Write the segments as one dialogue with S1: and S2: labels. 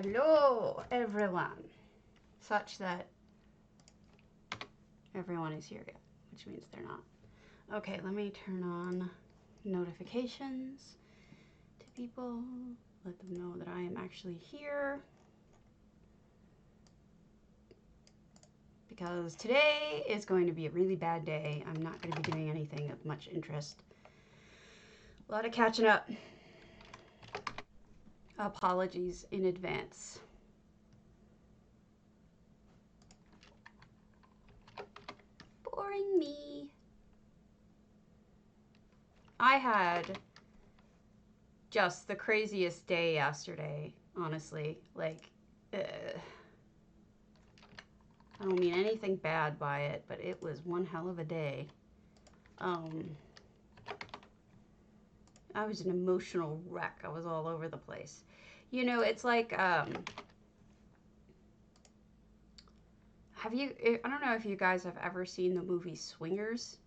S1: Hello, everyone. Such that everyone is here yet, which means they're not. Okay, let me turn on notifications to people. Let them know that I am actually here. Because today is going to be a really bad day. I'm not going to be doing anything of much interest. A lot of catching up. Apologies in advance. Boring me. I had just the craziest day yesterday, honestly. Like, I don't mean anything bad by it, but it was one hell of a day. I was an emotional wreck. I was all over the place. You know, it's like, I don't know if you guys have ever seen the movie Swingers,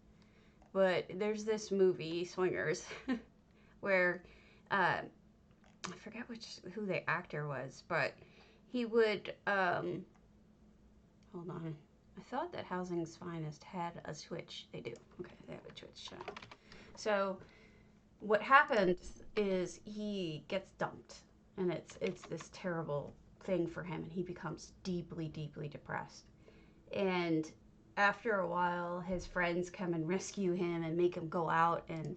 S1: but there's this movie, Swingers, where, I forget who the actor was, but he would, hold on. I thought that Housing's Finest had a Twitch. They do. Okay, they have a Twitch channel. So, what happens is he gets dumped, and it's this terrible thing for him, and he becomes deeply, deeply depressed. And after a while, his friends come and rescue him and make him go out and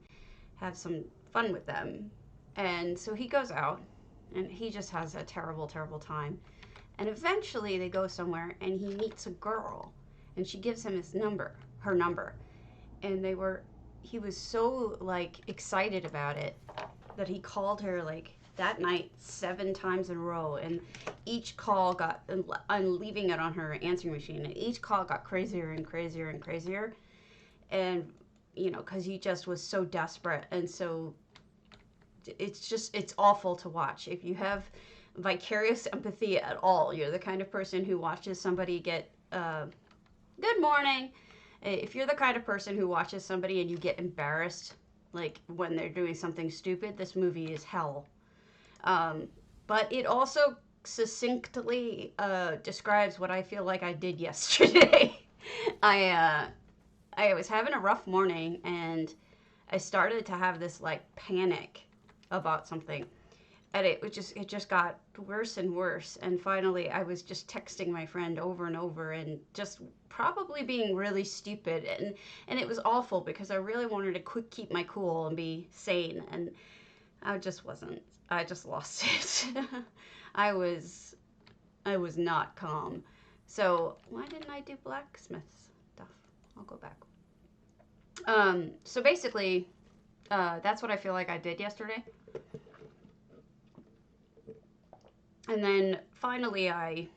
S1: have some fun with them. And so he goes out, and he just has a terrible, terrible time. And eventually they go somewhere, and he meets a girl, and she gives him her number. And he was so, like, excited about it that he called her, like, that night 7 times in a row. And each call I'm leaving it on her answering machine, and each call got crazier and crazier and crazier. And, you know, because he just was so desperate. And so it's awful to watch. If you have vicarious empathy at all, you're the kind of person who watches somebody get, good morning. If you're the kind of person who watches somebody and you get embarrassed, like when they're doing something stupid, this movie is hell. But it also succinctly describes what I feel like I did yesterday. I was having a rough morning, and I started to have this like panic about something. And it just got worse and worse. And finally, I was just texting my friend over and over and just probably being really stupid. And it was awful because I really wanted to keep my cool and be sane. And I just wasn't. I just lost it. I was not calm. So why didn't I do blacksmith stuff? I'll go back. So basically, that's what I feel like I did yesterday. And then finally I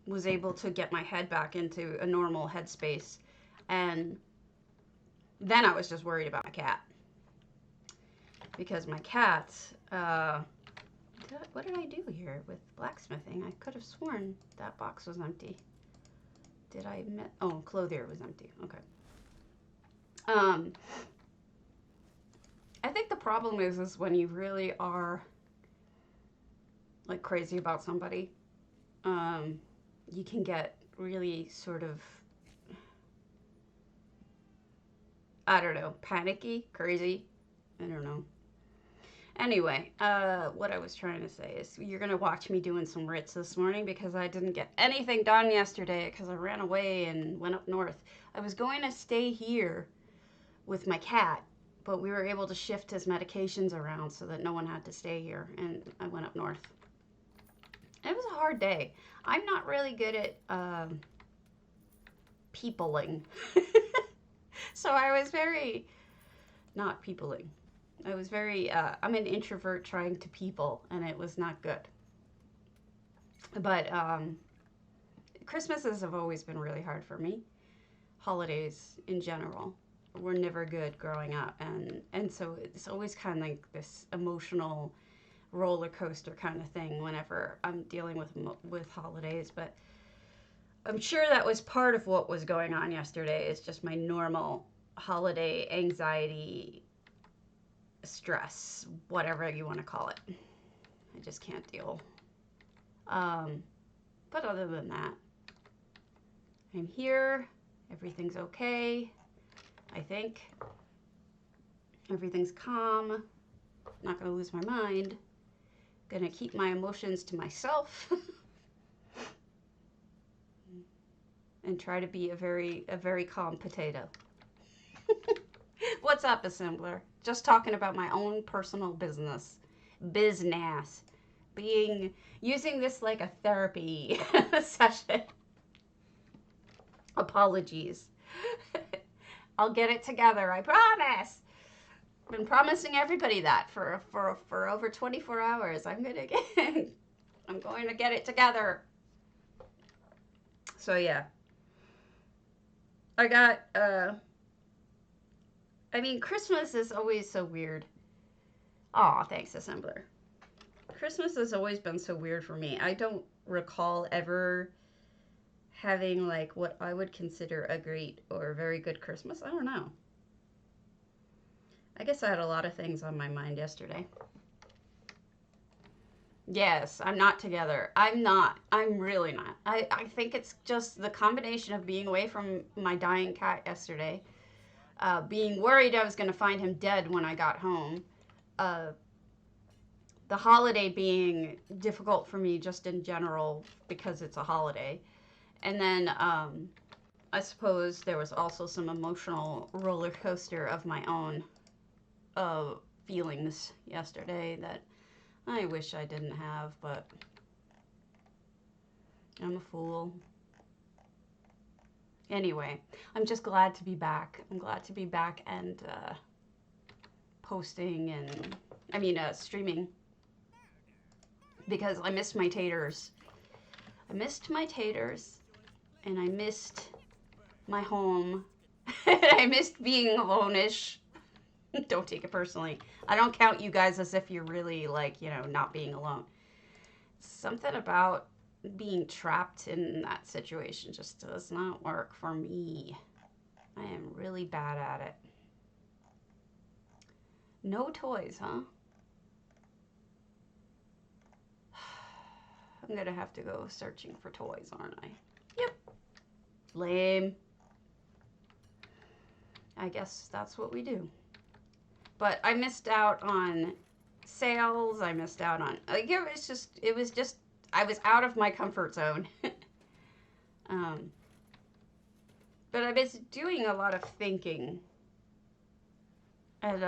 S1: was able to get my head back into a normal headspace. And then I was just worried about my cat. Because my cat, what did I do here with blacksmithing? I could have sworn that box was empty. Did I oh, clothier was empty. Okay. I think the problem is when you really are like crazy about somebody, you can get really sort of, I don't know, panicky, crazy. I don't know. Anyway, what I was trying to say is you're going to watch me doing some writs this morning because I didn't get anything done yesterday because I ran away and went up north. I was going to stay here with my cat, but we were able to shift his medications around so that no one had to stay here, and I went up north. It was a hard day. I'm not really good at peopling. So I was very not peopling. I was very, I'm an introvert trying to people, and it was not good. But Christmases have always been really hard for me. Holidays in general were never good growing up, and so it's always kind of like this emotional roller coaster kind of thing whenever I'm dealing with holidays. But I'm sure that was part of what was going on yesterday. It's just my normal holiday anxiety, stress, whatever you want to call it. I just can't deal. But other than that, I'm here. Everything's okay. I think everything's calm. Not going to lose my mind. Going to keep my emotions to myself. And try to be a very calm potato. What's up, Assembler? Just talking about my own personal business. Using this like a therapy session. Apologies. I'll get it together, I promise. Been promising everybody that for over 24 hours. I'm going to get it together. So yeah. I got I mean, Christmas is always so weird. Aw, thanks, Assembler. Christmas has always been so weird for me. I don't recall ever having like what I would consider a great or very good Christmas. I don't know. I guess I had a lot of things on my mind yesterday. Yes, I'm not together. I'm not. I'm really not. I think it's just the combination of being away from my dying cat yesterday, being worried I was going to find him dead when I got home, the holiday being difficult for me just in general because it's a holiday. And then I suppose there was also some emotional roller coaster of my own feelings yesterday that I wish I didn't have, but I'm a fool. Anyway, I'm just glad to be back. I'm glad to be back and posting and, streaming. Because I missed my taters. I missed my taters, and I missed my home. I missed being alone-ish. Don't take it personally. I don't count you guys as if you're really, not being alone. Something about being trapped in that situation just does not work for me. I am really bad at it. No toys, huh? I'm gonna have to go searching for toys, aren't I? Yep. Lame. I guess that's what we do. But I missed out on sales. I missed out on, it was just, I was out of my comfort zone. But I was doing a lot of thinking. And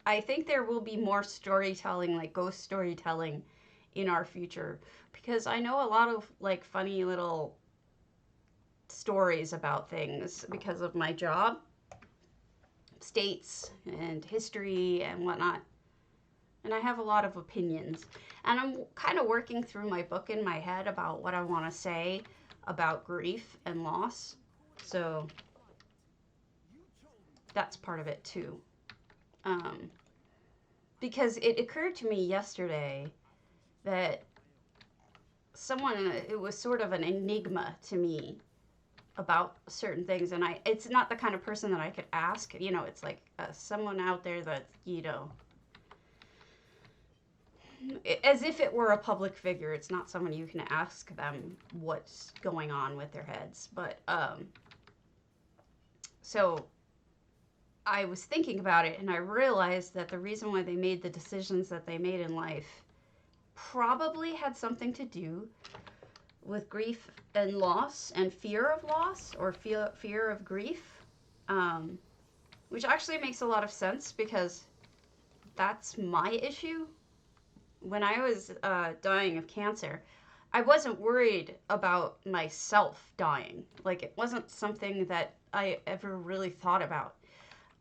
S1: I think there will be more storytelling, like ghost storytelling in our future. Because I know a lot of like funny little stories about things because of my job. States and history and whatnot. And I have a lot of opinions. And I'm kind of working through my book in my head about what I want to say about grief and loss. So that's part of it too. Because it occurred to me yesterday that it was sort of an enigma to me about certain things, and it's not the kind of person that I could ask, it's like someone out there that, as if it were a public figure. It's not someone you can ask them what's going on with their heads, but, so I was thinking about it, and I realized that the reason why they made the decisions that they made in life probably had something to do with grief and loss and fear of loss or fear of grief, which actually makes a lot of sense because that's my issue. When I was dying of cancer, I wasn't worried about myself dying. Like, it wasn't something that I ever really thought about.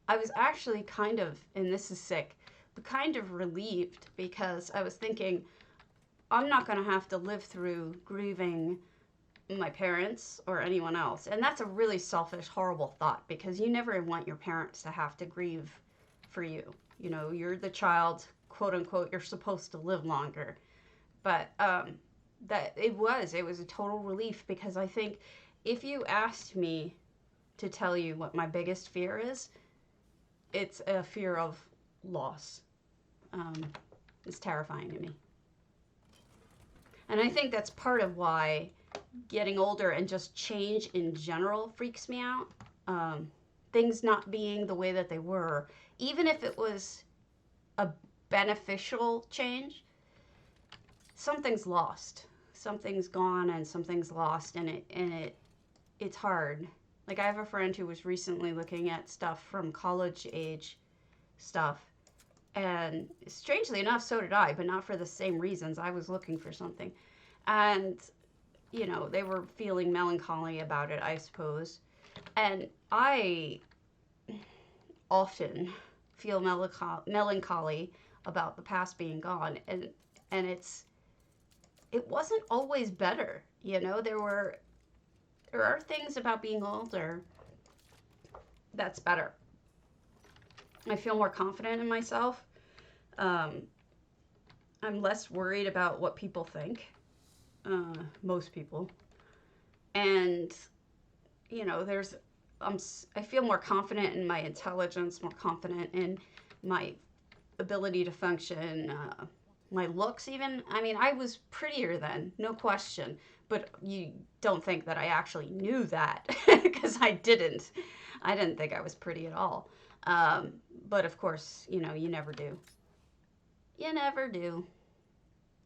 S1: I was actually kind of, and this is sick, but kind of relieved because I was thinking, I'm not going to have to live through grieving my parents or anyone else. And that's a really selfish, horrible thought because you never want your parents to have to grieve for you. You're the child, quote unquote, you're supposed to live longer. But it was a total relief because I think if you asked me to tell you what my biggest fear is, it's a fear of loss. It's terrifying to me. And I think that's part of why getting older and just change in general freaks me out. Things not being the way that they were, even if it was a beneficial change, something's lost. Something's gone and something's lost, and it's hard. Like, I have a friend who was recently looking at stuff from college age stuff, and strangely enough, so did I, but not for the same reasons. I was looking for something. And, they were feeling melancholy about it, I suppose. And I often feel melancholy about the past being gone. And it wasn't always better. There are things about being older that's better. I feel more confident in myself. I'm less worried about what people think. Most people. And, I feel more confident in my intelligence, more confident in my ability to function, my looks even. I mean, I was prettier then, no question. But you don't think that I actually knew that, because I didn't. I didn't think I was pretty at all. But of course, you never do. You never do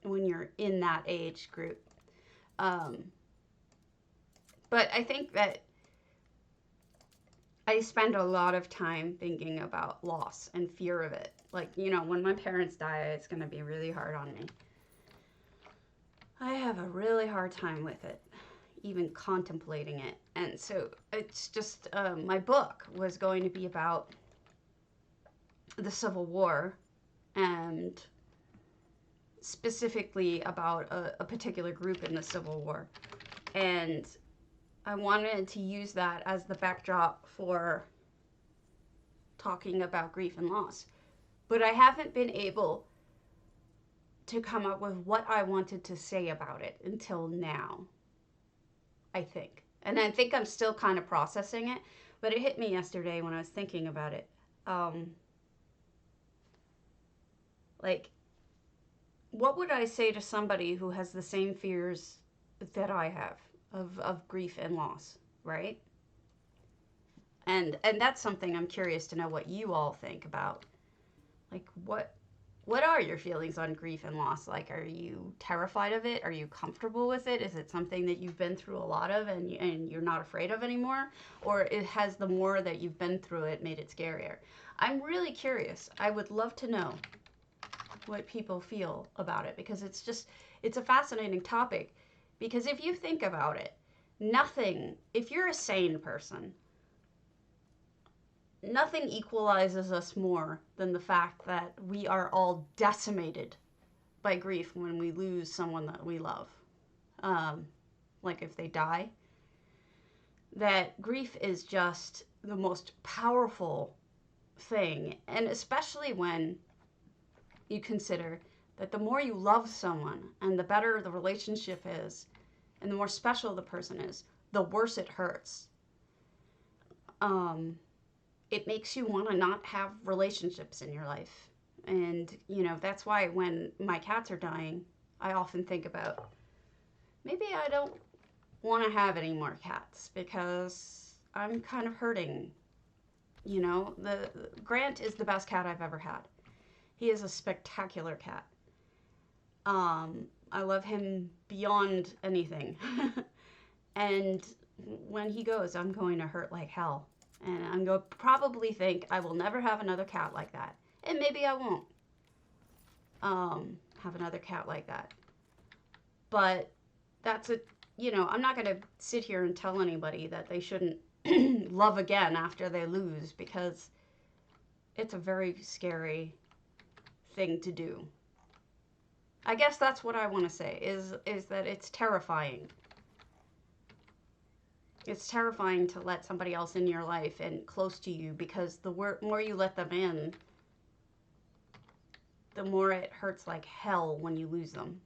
S1: when you're in that age group. But I think that I spend a lot of time thinking about loss and fear of it. Like, when my parents die, it's going to be really hard on me. I have a really hard time with it, even contemplating it. And so it's just, my book was going to be about the Civil War, and specifically about a particular group in the Civil War. And I wanted to use that as the backdrop for talking about grief and loss. But I haven't been able to come up with what I wanted to say about it until now, I think. And I think I'm still kind of processing it, but it hit me yesterday when I was thinking about it. What would I say to somebody who has the same fears that I have of grief and loss, right? And that's something I'm curious to know what you all think about. Like, what are your feelings on grief and loss? Like, are you terrified of it? Are you comfortable with it? Is it something that you've been through a lot of and you're not afraid of anymore? Or has the more that you've been through it made it scarier? I'm really curious. I would love to know what people feel about it, because it's a fascinating topic. Because if you think about it, if you're a sane person, nothing equalizes us more than the fact that we are all decimated by grief when we lose someone that we love. Like if they die. That grief is just the most powerful thing. And especially when you consider that the more you love someone and the better the relationship is and the more special the person is, the worse it hurts. It makes you want to not have relationships in your life. And, that's why when my cats are dying, I often think about, maybe I don't want to have any more cats because I'm kind of hurting. The Grant is the best cat I've ever had. He is a spectacular cat. I love him beyond anything. And when he goes, I'm going to hurt like hell. And I'm going to probably think I will never have another cat like that. And maybe I won't have another cat like that. But that's I'm not going to sit here and tell anybody that they shouldn't love again after they lose, because it's a very scary thing to do. I guess that's what I want to say, is that it's terrifying. It's terrifying to let somebody else in your life and close to you, because the more you let them in, the more it hurts like hell when you lose them.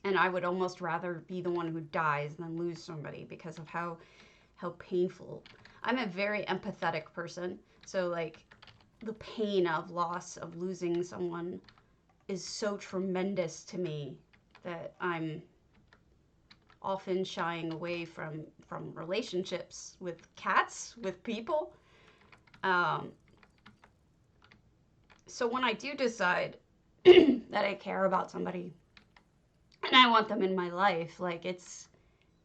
S1: And I would almost rather be the one who dies than lose somebody, because of how painful. I'm a very empathetic person, so the pain of loss, of losing someone, is so tremendous to me that I'm often shying away from relationships with cats, with people. So when I do decide that I care about somebody and I want them in my life, like, it's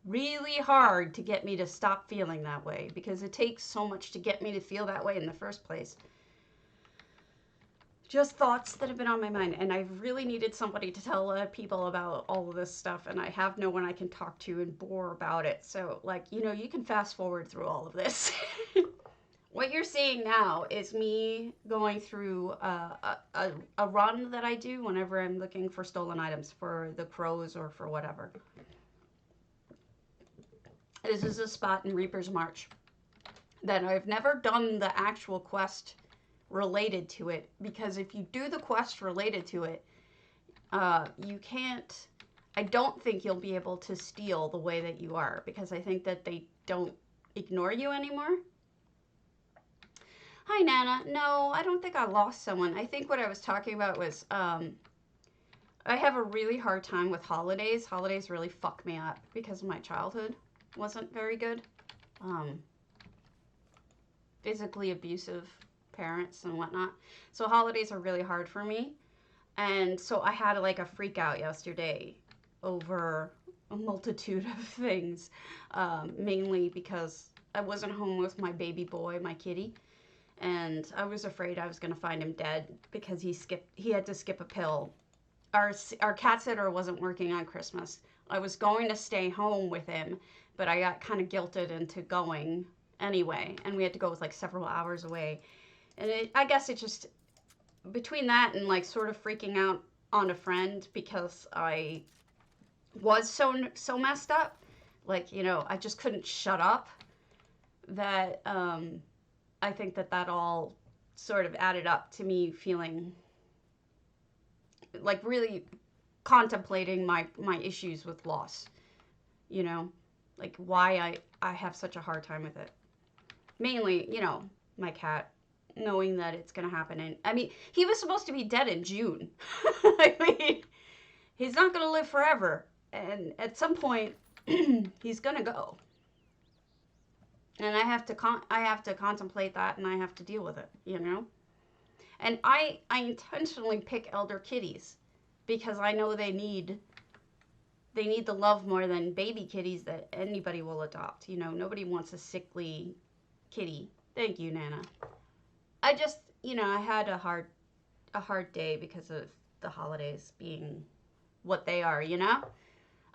S1: really hard to get me to stop feeling that way, because it takes so much to get me to feel that way in the first place. Just thoughts that have been on my mind, and I've really needed somebody to tell people about all of this stuff, and I have no one I can talk to and bore about it. So, like, you can fast forward through all of this. What you're seeing now is me going through a run that I do whenever I'm looking for stolen items for the crows or for whatever. This is a spot in Reaper's March that I've never done the actual quest related to it, because if you do the quest related to it, you can't, I don't think you'll be able to steal the way that you are, because I think that they don't ignore you anymore. Hi, Nana. No, I don't think I lost someone. I think what I was talking about was, I have a really hard time with holidays. Holidays really fuck me up because my childhood wasn't very good. Physically abusive parents and whatnot. So holidays are really hard for me. And so I had like a freak out yesterday over a multitude of things. Mainly because I wasn't home with my baby boy, my kitty. And I was afraid I was going to find him dead because he had to skip a pill. Our cat sitter wasn't working on Christmas. I was going to stay home with him, but I got kind of guilted into going anyway, and we had to go like several hours away. And I guess it just, between that and like sort of freaking out on a friend because I was so messed up, like, I just couldn't shut up, that I think that all sort of added up to me feeling like really contemplating my issues with loss, like why I have such a hard time with it. Mainly, my cat, knowing that it's going to happen. And I mean, he was supposed to be dead in June. I mean, he's not going to live forever. And at some point, he's going to go. And I have to contemplate that, and I have to deal with it, And I intentionally pick elder kitties because I know they need the love more than baby kitties that anybody will adopt. Nobody wants a sickly kitty. Thank you, Nana. I just, I had a hard day because of the holidays being what they are,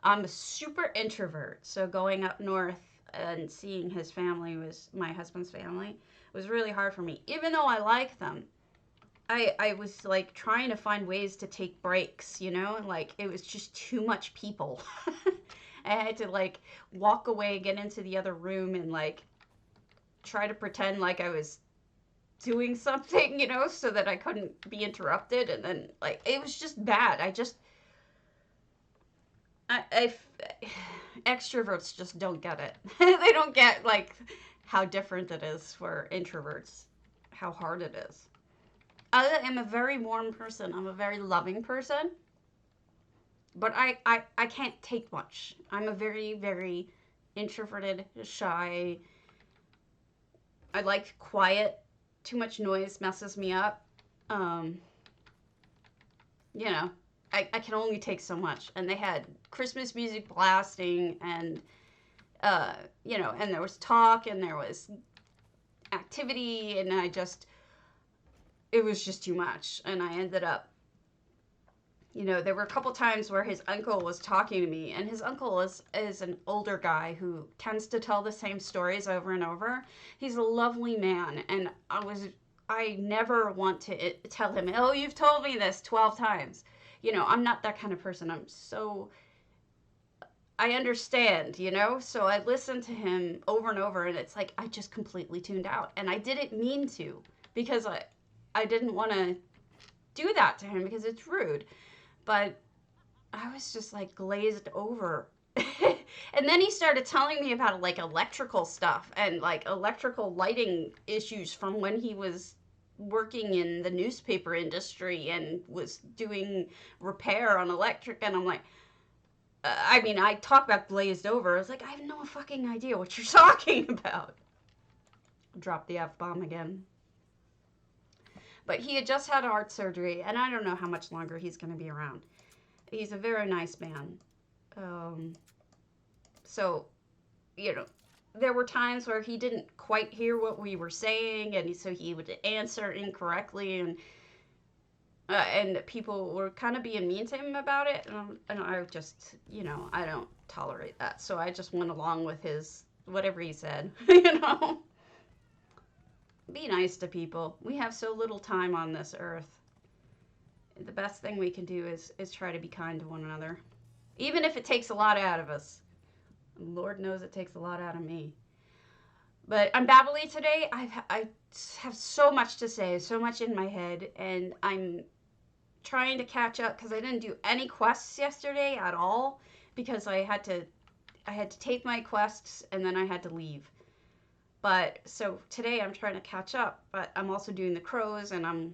S1: I'm a super introvert, so going up north and seeing his family, was my husband's family, was really hard for me. Even though I like them, I was like trying to find ways to take breaks, and like it was just too much people. I had to like walk away, get into the other room, and like try to pretend like I was doing something, so that I couldn't be interrupted. And then like it was just bad. Extroverts just don't get it. They don't get like how different it is for introverts, how hard it is. I am a very warm person. I'm a very loving person. But I can't take much. I'm a very, very introverted, shy. I like quiet. Too much noise messes me up. I can only take so much. And they had Christmas music blasting, and and there was talk, and there was activity, and it was just too much. And I ended up, there were a couple times where his uncle was talking to me, and his uncle is an older guy who tends to tell the same stories over and over. He's a lovely man, and I never want to tell him, oh, you've told me this 12 times. I'm not that kind of person. I understand, so I listened to him over and over, and it's like I just completely tuned out. And I didn't mean to, because I didn't want to do that to him because it's rude. But I was just like glazed over. And then he started telling me about like electrical stuff and like electrical lighting issues from when he was working in the newspaper industry and was doing repair on electric. And I'm like, I mean, I talk about glazed over. I was like, I have no fucking idea what you're talking about. Drop the F-bomb again. But he had just had heart surgery, and I don't know how much longer he's going to be around. He's a very nice man. So, you know, there were times where he didn't quite hear what we were saying, and so he would answer incorrectly, and people were kind of being mean to him about it, and I just, you know, I don't tolerate that. So I just went along with his, whatever he said, you know. Be nice to people. We have so little time on this earth. The best thing we can do is try to be kind to one another. Even if it takes a lot out of us. Lord knows it takes a lot out of me. But I'm babbly today. I have so much to say, so much in my head, and I'm trying to catch up because I didn't do any quests yesterday at all because I had to take my quests and then I had to leave. But so today I'm trying to catch up, but I'm also doing the crows, and I'm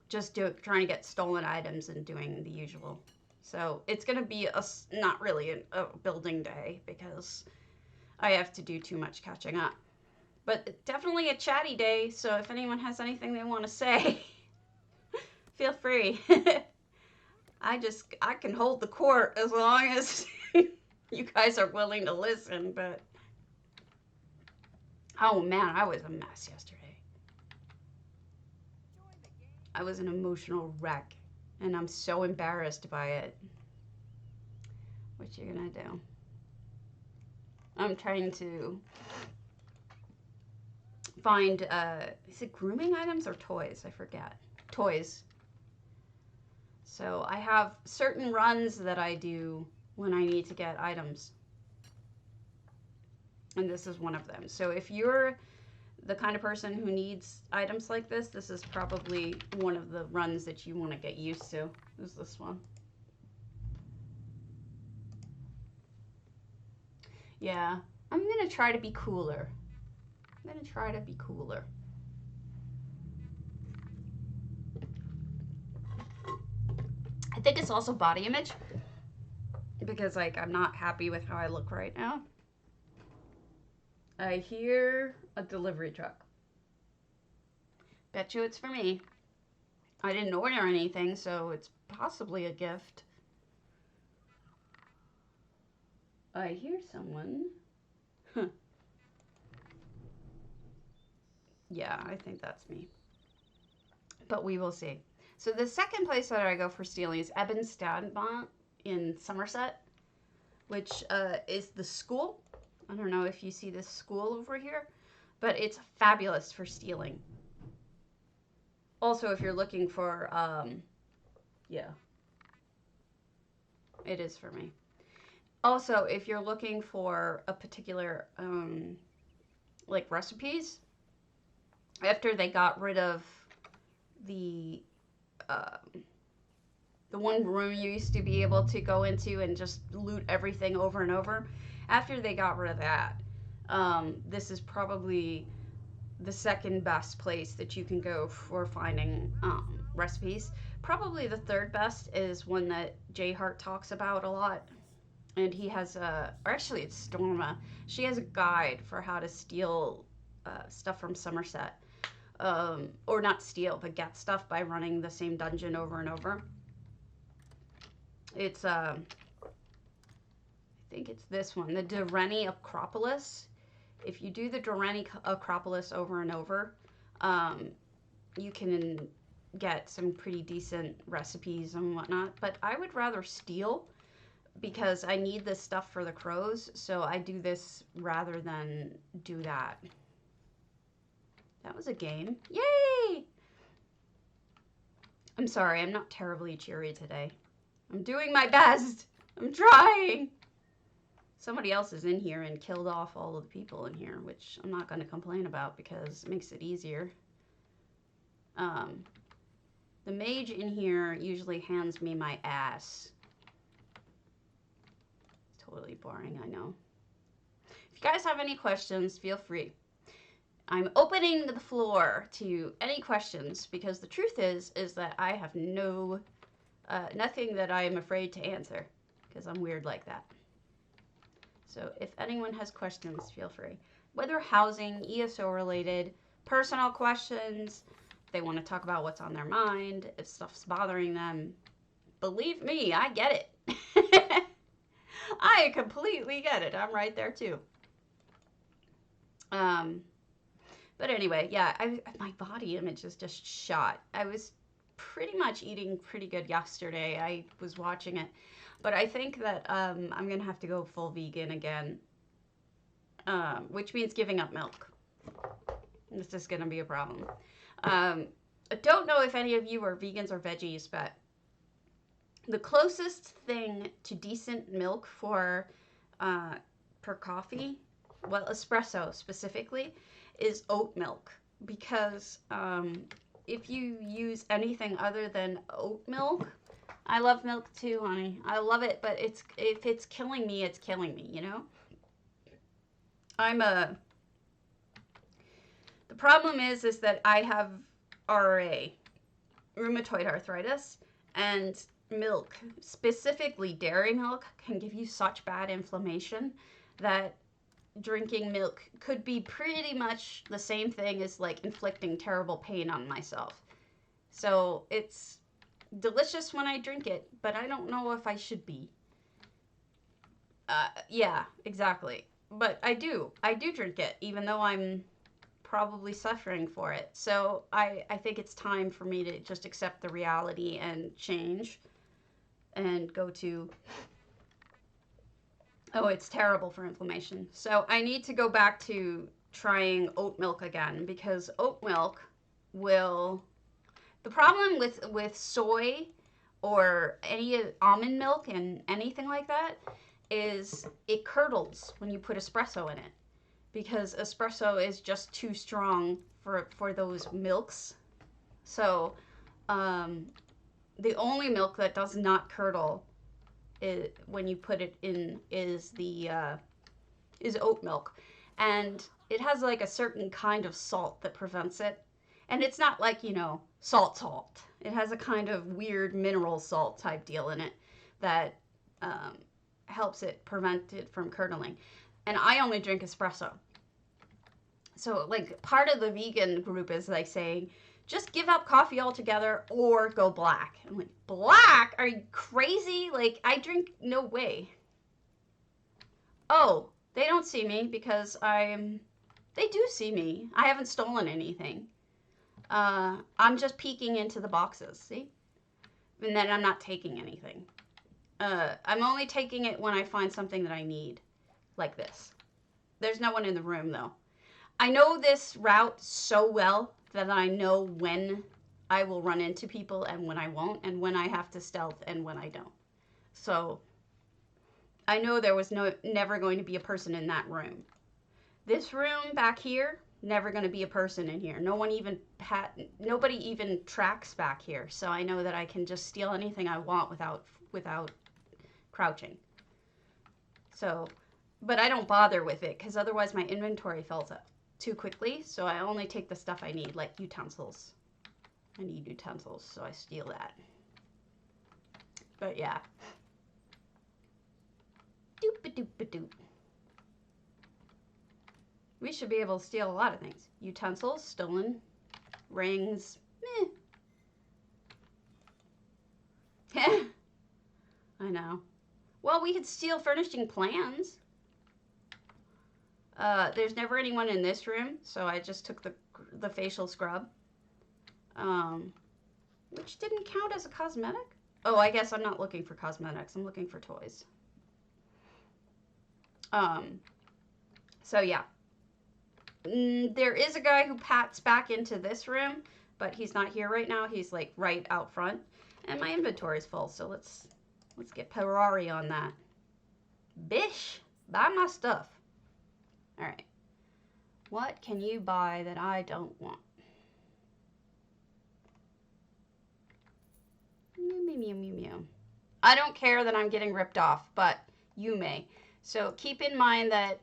S1: just trying to get stolen items and doing the usual. So it's going to be not really a building day because I have to do too much catching up. But definitely a chatty day, so if anyone has anything they want to say, feel free. I can hold the court as long as you guys are willing to listen, but oh man, I was a mess yesterday. I was an emotional wreck, and I'm so embarrassed by it. What you gonna do? I'm trying to find, is it grooming items or toys? I forget. Toys. So I have certain runs that I do when I need to get items. And this is one of them. So if you're the kind of person who needs items like this is probably one of the runs that you want to get used to, is this one. Yeah, I'm going to try to be cooler. I think it's also body image because, like, I'm not happy with how I look right now. I hear a delivery truck. Bet you it's for me. I didn't order anything, so it's possibly a gift. I hear someone. Huh. Yeah, I think that's me. But we will see. So the second place that I go for stealing is Ebenstadbont in Somerset, which is the school. I don't know if you see this school over here, but it's fabulous for stealing. Also, if you're looking for, yeah, it is for me. Also, if you're looking for a particular, like recipes, after they got rid of the one room you used to be able to go into and just loot everything over and over, after they got rid of that, this is probably the second best place that you can go for finding recipes. Probably the third best is one that J Hart talks about a lot. And he has or actually it's Storma. She has a guide for how to steal stuff from Somerset. Or not steal, but get stuff by running the same dungeon over and over. It's, I think it's this one, the Durrani Acropolis. If you do the Durrani Acropolis over and over, you can get some pretty decent recipes and whatnot. But I would rather steal because I need this stuff for the crows, so I do this rather than do that. That was a game. Yay! I'm sorry, I'm not terribly cheery today. I'm doing my best. I'm trying. Somebody else is in here and killed off all of the people in here, which I'm not going to complain about because it makes it easier. The mage in here usually hands me my ass. It's totally boring, I know. If you guys have any questions, feel free. I'm opening the floor to any questions because the truth is that I have nothing that I am afraid to answer because I'm weird like that. So if anyone has questions, feel free. Whether housing, ESO related, personal questions, if they want to talk about what's on their mind, if stuff's bothering them, believe me, I get it. I completely get it. I'm right there too. But anyway, yeah, my body image is just shot. I was pretty much eating pretty good yesterday. I was watching it. But I think that I'm going to have to go full vegan again, which means giving up milk. This is going to be a problem. I don't know if any of you are vegans or veggies, but the closest thing to decent milk for coffee, well, espresso specifically, is oat milk. Because if you use anything other than oat milk, I love milk too, honey. I love it, but if it's killing me, it's killing me, you know? The problem is that I have RA, rheumatoid arthritis, and milk, specifically dairy milk, can give you such bad inflammation that drinking milk could be pretty much the same thing as like inflicting terrible pain on myself. So it's delicious when I drink it, but I don't know if I should be. Yeah, exactly. But I do drink it, even though I'm probably suffering for it. So I think it's time for me to just accept the reality and change and go to, oh, it's terrible for inflammation. So I need to go back to trying oat milk again, because oat milk will, the problem with soy or any almond milk and anything like that is it curdles when you put espresso in it, because espresso is just too strong for those milks. So the only milk that does not curdle when you put it in is oat milk, and it has like a certain kind of salt that prevents it. And it's not like, you know, salt. It has a kind of weird mineral salt type deal in it that helps it prevent it from curdling. And I only drink espresso. So like part of the vegan group is like saying, just give up coffee altogether or go black. I'm like, black? Are you crazy? Like, I drink, no way. Oh, they don't see me because they do see me. I haven't stolen anything. I'm just peeking into the boxes, see? And then I'm not taking anything. I'm only taking it when I find something that I need, like this. There's no one in the room, though. I know this route so well that I know when I will run into people and when I won't, and when I have to stealth and when I don't. So I know there was never going to be a person in that room. This room back here, never going to be a person in here. Nobody even tracks back here. So I know that I can just steal anything I want without crouching. So, but I don't bother with it because otherwise my inventory fills up too quickly. So I only take the stuff I need, like utensils. I need utensils, so I steal that. But yeah. Doop-a-doop-a-doop. We should be able to steal a lot of things. Utensils, stolen, rings, I know. Well, we could steal furnishing plans. There's never anyone in this room, so I just took the facial scrub. Which didn't count as a cosmetic? Oh, I guess I'm not looking for cosmetics. I'm looking for toys. So yeah. There is a guy who pats back into this room, but he's not here right now. He's like right out front, and my inventory is full. So let's get Ferrari on that. Bish, buy my stuff. All right. What can you buy that I don't want? Mew, mew, mew, mew, mew. I don't care that I'm getting ripped off, but you may. So keep in mind that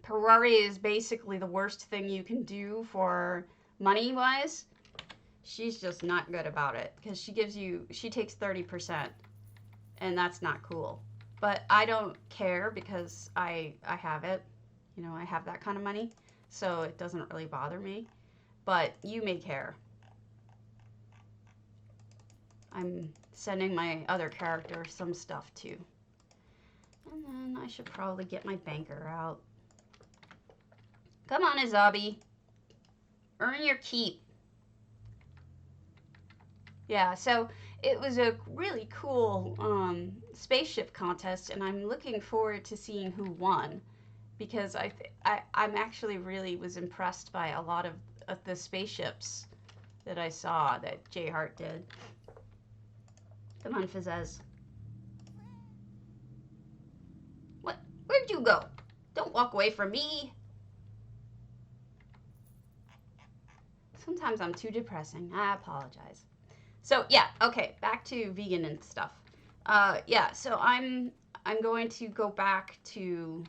S1: Ferrari is basically the worst thing you can do for money-wise. She's just not good about it because she takes 30%. and that's not cool. But I don't care because I have it. You know, I have that kind of money, so it doesn't really bother me. But you may care. I'm sending my other character some stuff too. And then I should probably get my banker out. Come on, Azabi. Earn your keep. Yeah, so it was a really cool spaceship contest, and I'm looking forward to seeing who won, because I'm actually really was impressed by a lot of the spaceships that I saw that J Hart did. Come on, Fizzez. What? Where'd you go? Don't walk away from me. Sometimes I'm too depressing. I apologize. So yeah, okay, back to vegan and stuff. Yeah, so I'm going to go back to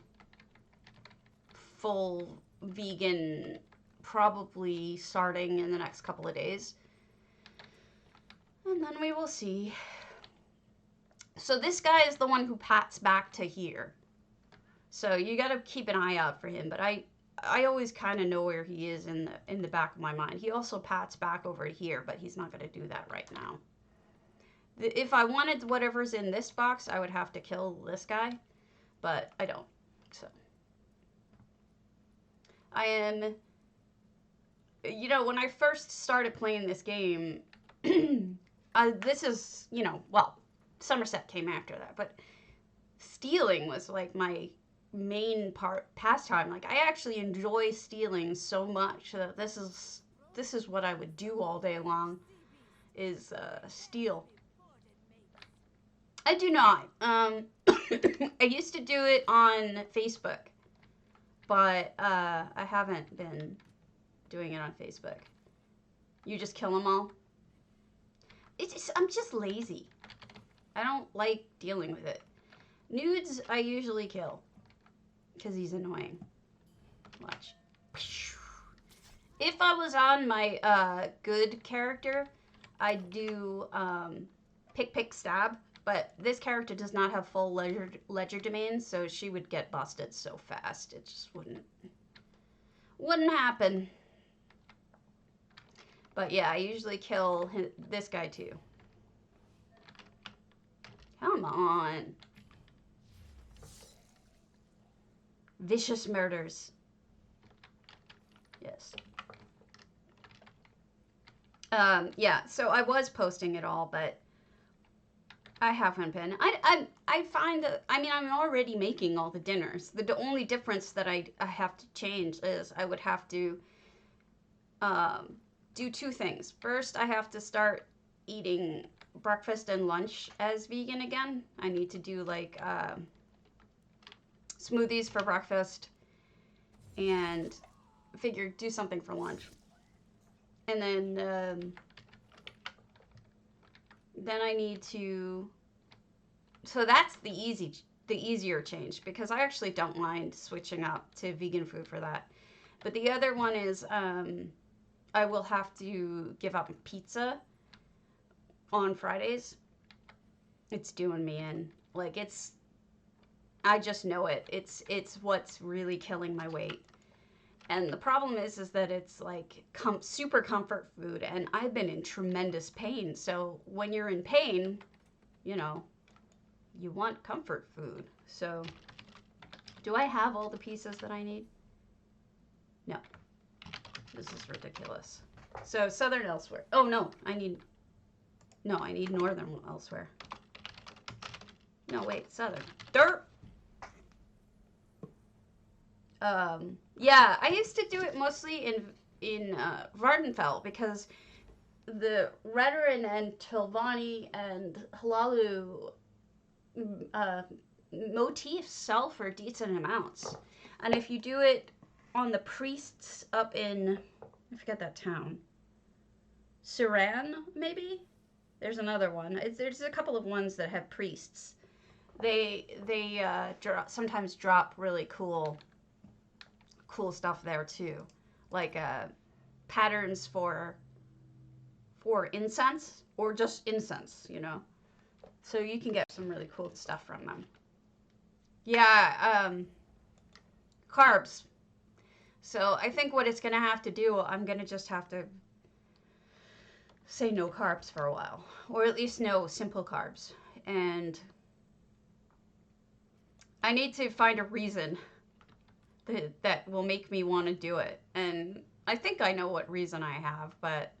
S1: full vegan probably starting in the next couple of days. And then we will see. So this guy is the one who pats back to here. So you got to keep an eye out for him, but I always kind of know where he is in the back of my mind. He also pats back over here, but he's not going to do that right now. If I wanted whatever's in this box, I would have to kill this guy, but I don't. So I am, you know, when I first started playing this game, this is, you know, well, Somerset came after that, but stealing was like my main pastime. Like, I actually enjoy stealing so much that this is what I would do all day long, is steal. I do not. I used to do it on Facebook, but I haven't been doing it on Facebook. You just kill them all? I'm just lazy. I don't like dealing with it. Nudes, I usually kill, because he's annoying. Watch. If I was on my good character, I'd do pick, stab. But this character does not have full ledger domains, so she would get busted so fast. It just wouldn't happen. But yeah, I usually kill this guy too. Come on. Vicious murders. Yes. Yeah, so I was posting it all, but I haven't been. I find that, I mean, I'm already making all the dinners. The only difference that I have to change is I would have to do two things. First, I have to start eating breakfast and lunch as vegan again. I need to do like smoothies for breakfast and do something for lunch. And then I need to, so that's the easier change, because I actually don't mind switching up to vegan food for that. But the other one is I will have to give up pizza on Fridays. It's doing me in. Like, I just know it. It's what's really killing my weight. And the problem is that it's like super comfort food, and I've been in tremendous pain. So when you're in pain, you know, you want comfort food. So do I have all the pieces that I need? No. This is ridiculous. So southern elsewhere. Oh no, I need northern elsewhere. No, wait, southern. Dirt. Yeah, I used to do it mostly in Vardenfell, because the Redoran and Tilvani and Halalu motifs sell for decent amounts. And if you do it on the priests up in, I forget that town, Suran, maybe? There's another one. There's a couple of ones that have priests. They sometimes drop really cool stuff there too, like patterns for incense, or just incense, you know. So you can get some really cool stuff from them. Yeah, carbs. So I think what it's going to have to do, I'm going to just have to say no carbs for a while. Or at least no simple carbs. And I need to find a reason that will make me want to do it. And I think I know what reason I have, but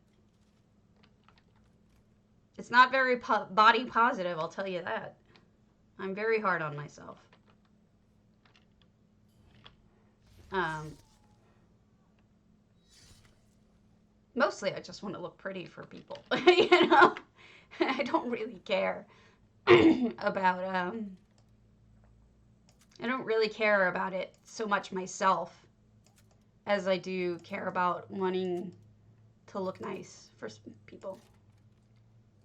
S1: it's not very body positive, I'll tell you that. I'm very hard on myself. Mostly I just want to look pretty for people. You know? I don't really care about I don't really care about it so much myself as I do care about wanting to look nice for people.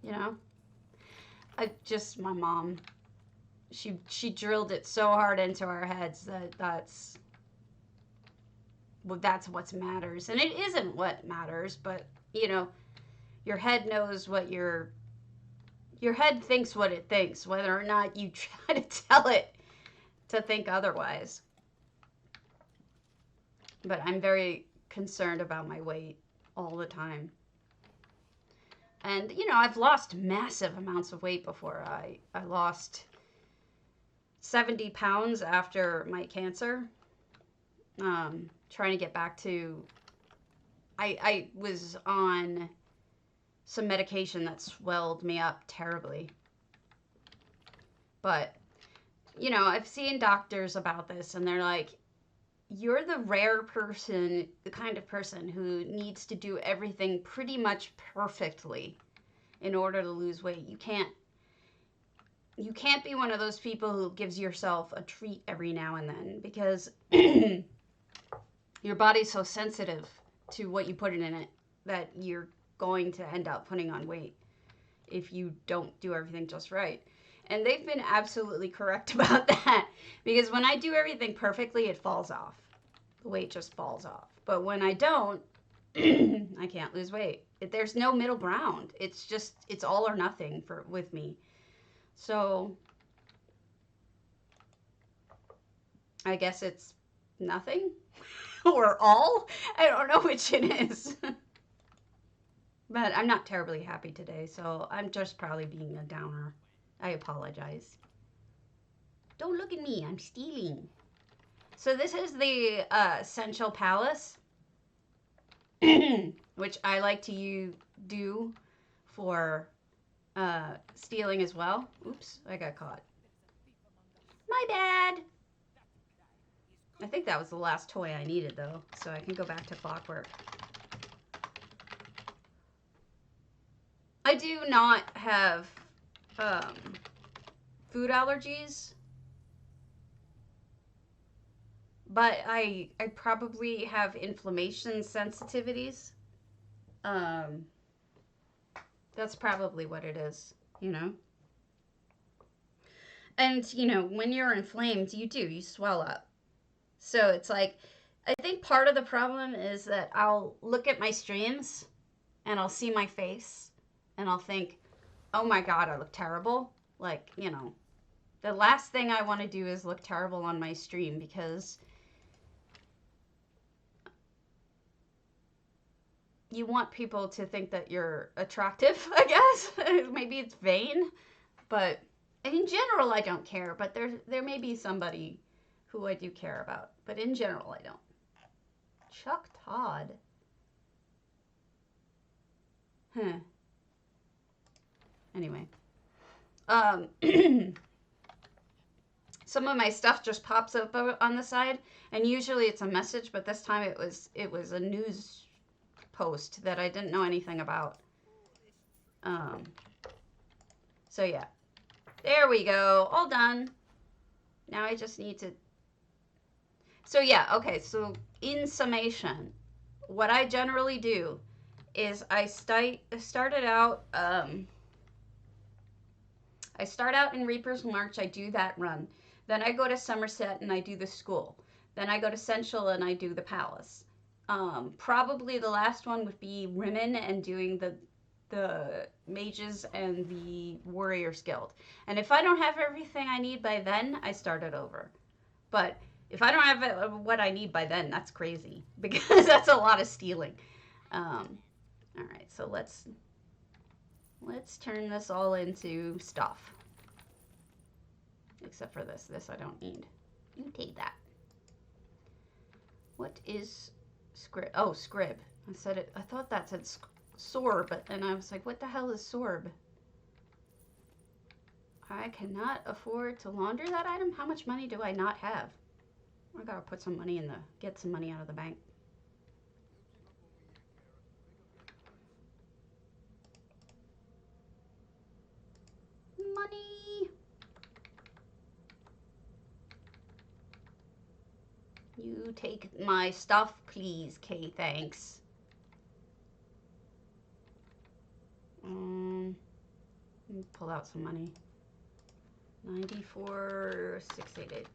S1: You know? My mom, she drilled it so hard into our heads that that's what matters. And it isn't what matters, but, you know, your head knows what your head thinks what it thinks, whether or not you try to tell it to think otherwise. But I'm very concerned about my weight all the time. And, you know, I've lost massive amounts of weight before. I lost 70 pounds after my cancer. Trying to get back to... I was on some medication that swelled me up terribly. But, you know, I've seen doctors about this, and they're like, you're the rare person, the kind of person who needs to do everything pretty much perfectly in order to lose weight. You can't be one of those people who gives yourself a treat every now and then, because your body's so sensitive to what you put in it that you're going to end up putting on weight if you don't do everything just right. And they've been absolutely correct about that, because when I do everything perfectly, it falls off. The weight just falls off. But when I don't, I can't lose weight. There's no middle ground. It's all or nothing with me. So I guess it's nothing or all. I don't know which it is. But I'm not terribly happy today, so I'm just probably being a downer. I apologize. Don't look at me, I'm stealing. So this is the Essential Palace, which I like to do for stealing as well. Oops, I got caught. My bad. I think that was the last toy I needed, though, so I can go back to clockwork. I do not have food allergies, but I probably have inflammation sensitivities. That's probably what it is, you know? And, you know, when you're inflamed, you swell up. So it's like, I think part of the problem is that I'll look at my streams and I'll see my face and I'll think, oh my God, I look terrible. Like, you know, the last thing I want to do is look terrible on my stream, because you want people to think that you're attractive, I guess. Maybe it's vain, but in general, I don't care. But there may be somebody who I do care about, but in general, I don't. Chuck Todd. Huh. Anyway. Some of my stuff just pops up on the side, and usually it's a message, but this time it was a news post that I didn't know anything about. So yeah. There we go. All done. Now I just need to... So yeah, okay, so in summation, what I generally do is I start out in Reaper's March. I do that run. Then I go to Somerset and I do the school. Then I go to Central and I do the palace. Probably the last one would be Rimmon and doing the the mages and the warriors guild. And if I don't have everything I need by then, I start it over. But if I don't have what I need by then, that's crazy because that's a lot of stealing. All right, so let's turn this all into stuff. Except for this. This I don't need. You take that. What is scrib? Oh, scrib. I said it. I thought that said sorb, and I was like, what the hell is sorb? I cannot afford to launder that item. How much money do I not have? I gotta put some money in the, get some money out of the bank. Money. You take my stuff, please, Kay. Thanks. Let me pull out some money. 94,688.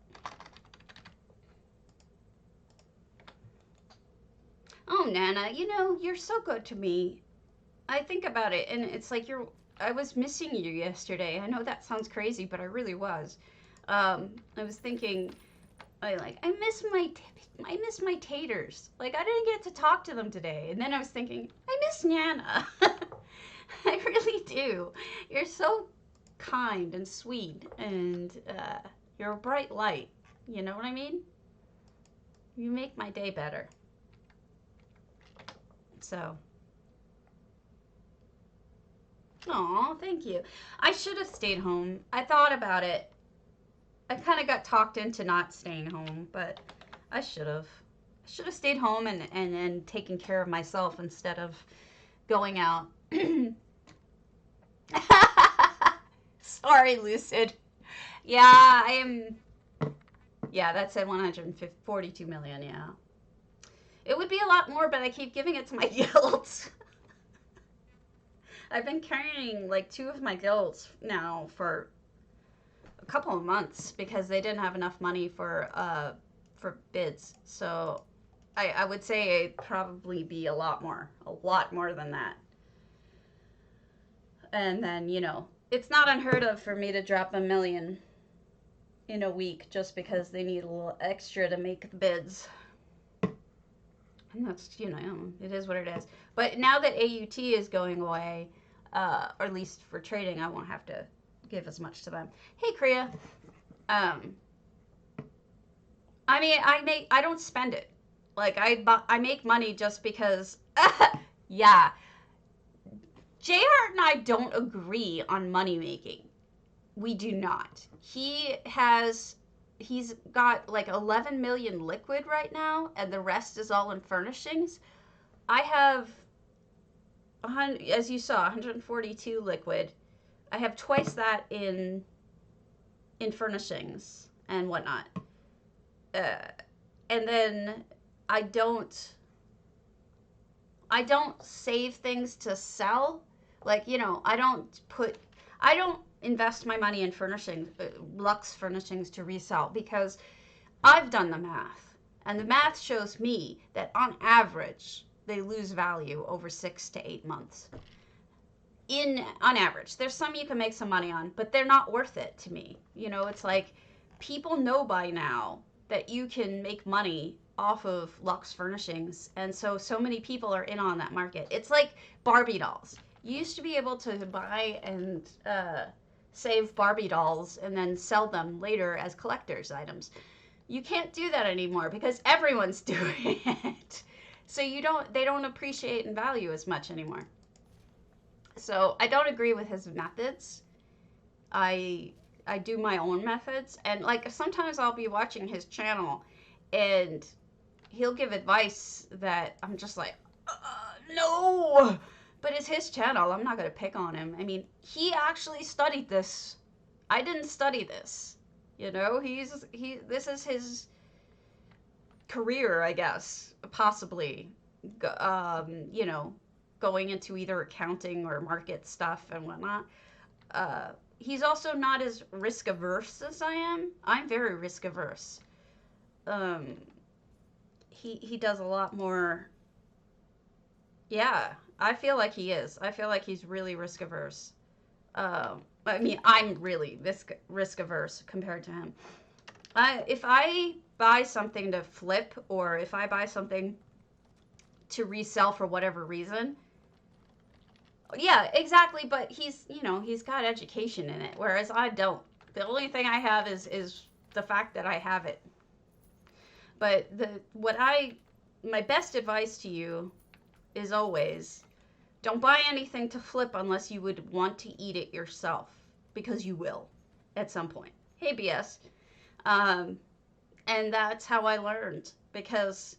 S1: Oh, Nana, you know, you're so good to me. I think about it, and it's like I was missing you yesterday. I know that sounds crazy, but I really was. I was thinking, I miss my taters. Like, I didn't get to talk to them today. And then I was thinking, I miss Nana. I really do. You're so kind and sweet, and you're a bright light. You know what I mean? You make my day better. So. Aw, thank you. I should have stayed home. I thought about it. I kind of got talked into not staying home, but I should have. I should have stayed home and taken care of myself instead of going out. Sorry, Lucid. Yeah, I am. Yeah, that said 142 million, yeah. It would be a lot more, but I keep giving it to my guilds. I've been carrying like 2 of my guilds now for a couple of months because they didn't have enough money for bids. So I would say it'd probably be a lot more than that. And then, you know, it's not unheard of for me to drop $1 million in a week just because they need a little extra to make the bids. And that's, you know, it is what it is. But now that AUT is going away, or at least for trading, I won't have to give as much to them. Hey, Kriya. I mean, I don't spend it. Like, I make money just because, yeah. JR and I don't agree on money making. We do not. He's got like 11 million liquid right now, and the rest is all in furnishings. I have, as you saw, 142 liquid. I have twice that in furnishings and whatnot. And then I don't save things to sell. Like, you know, I don't invest my money in furnishings, luxe furnishings to resell, because I've done the math, and the math shows me that on average they lose value over 6 to 8 months. On average, there's some you can make some money on, but they're not worth it to me. You know, it's like people know by now that you can make money off of luxe furnishings, and so many people are in on that market. It's like Barbie dolls. You used to be able to buy and save Barbie dolls and then sell them later as collector's items. You can't do that anymore because everyone's doing it. So they don't appreciate and value as much anymore. So I don't agree with his methods. I do my own methods, and like sometimes I'll be watching his channel and he'll give advice that I'm just like, no. But it's his channel. I'm not going to pick on him. I mean, he actually studied this. I didn't study this. You know, this is his career, I guess, possibly. You know, going into either accounting or market stuff and whatnot. He's also not as risk averse as I am. I'm very risk averse. He does a lot more. Yeah, I feel like he is. I feel like he's really risk averse. I mean, I'm really risk averse compared to him. If I buy something to flip, or if I buy something to resell for whatever reason, yeah, exactly. But he's, you know, he's got education in it, whereas I don't. The only thing I have is the fact that I have it. But my best advice to you is always, don't buy anything to flip unless you would want to eat it yourself, because you will at some point. Hey, BS. And that's how I learned, because,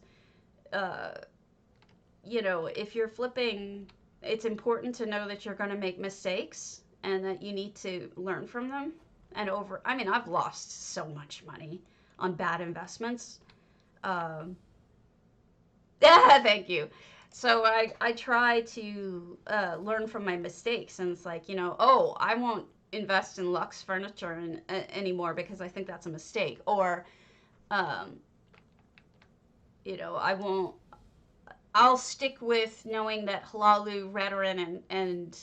S1: you know, if you're flipping, it's important to know that you're going to make mistakes and that you need to learn from them. And I mean, I've lost so much money on bad investments. Thank you. So I try to learn from my mistakes, and it's like, you know, oh, I won't invest in luxe furniture anymore because I think that's a mistake. Or, you know, I'll stick with knowing that Halalu, Redarin, and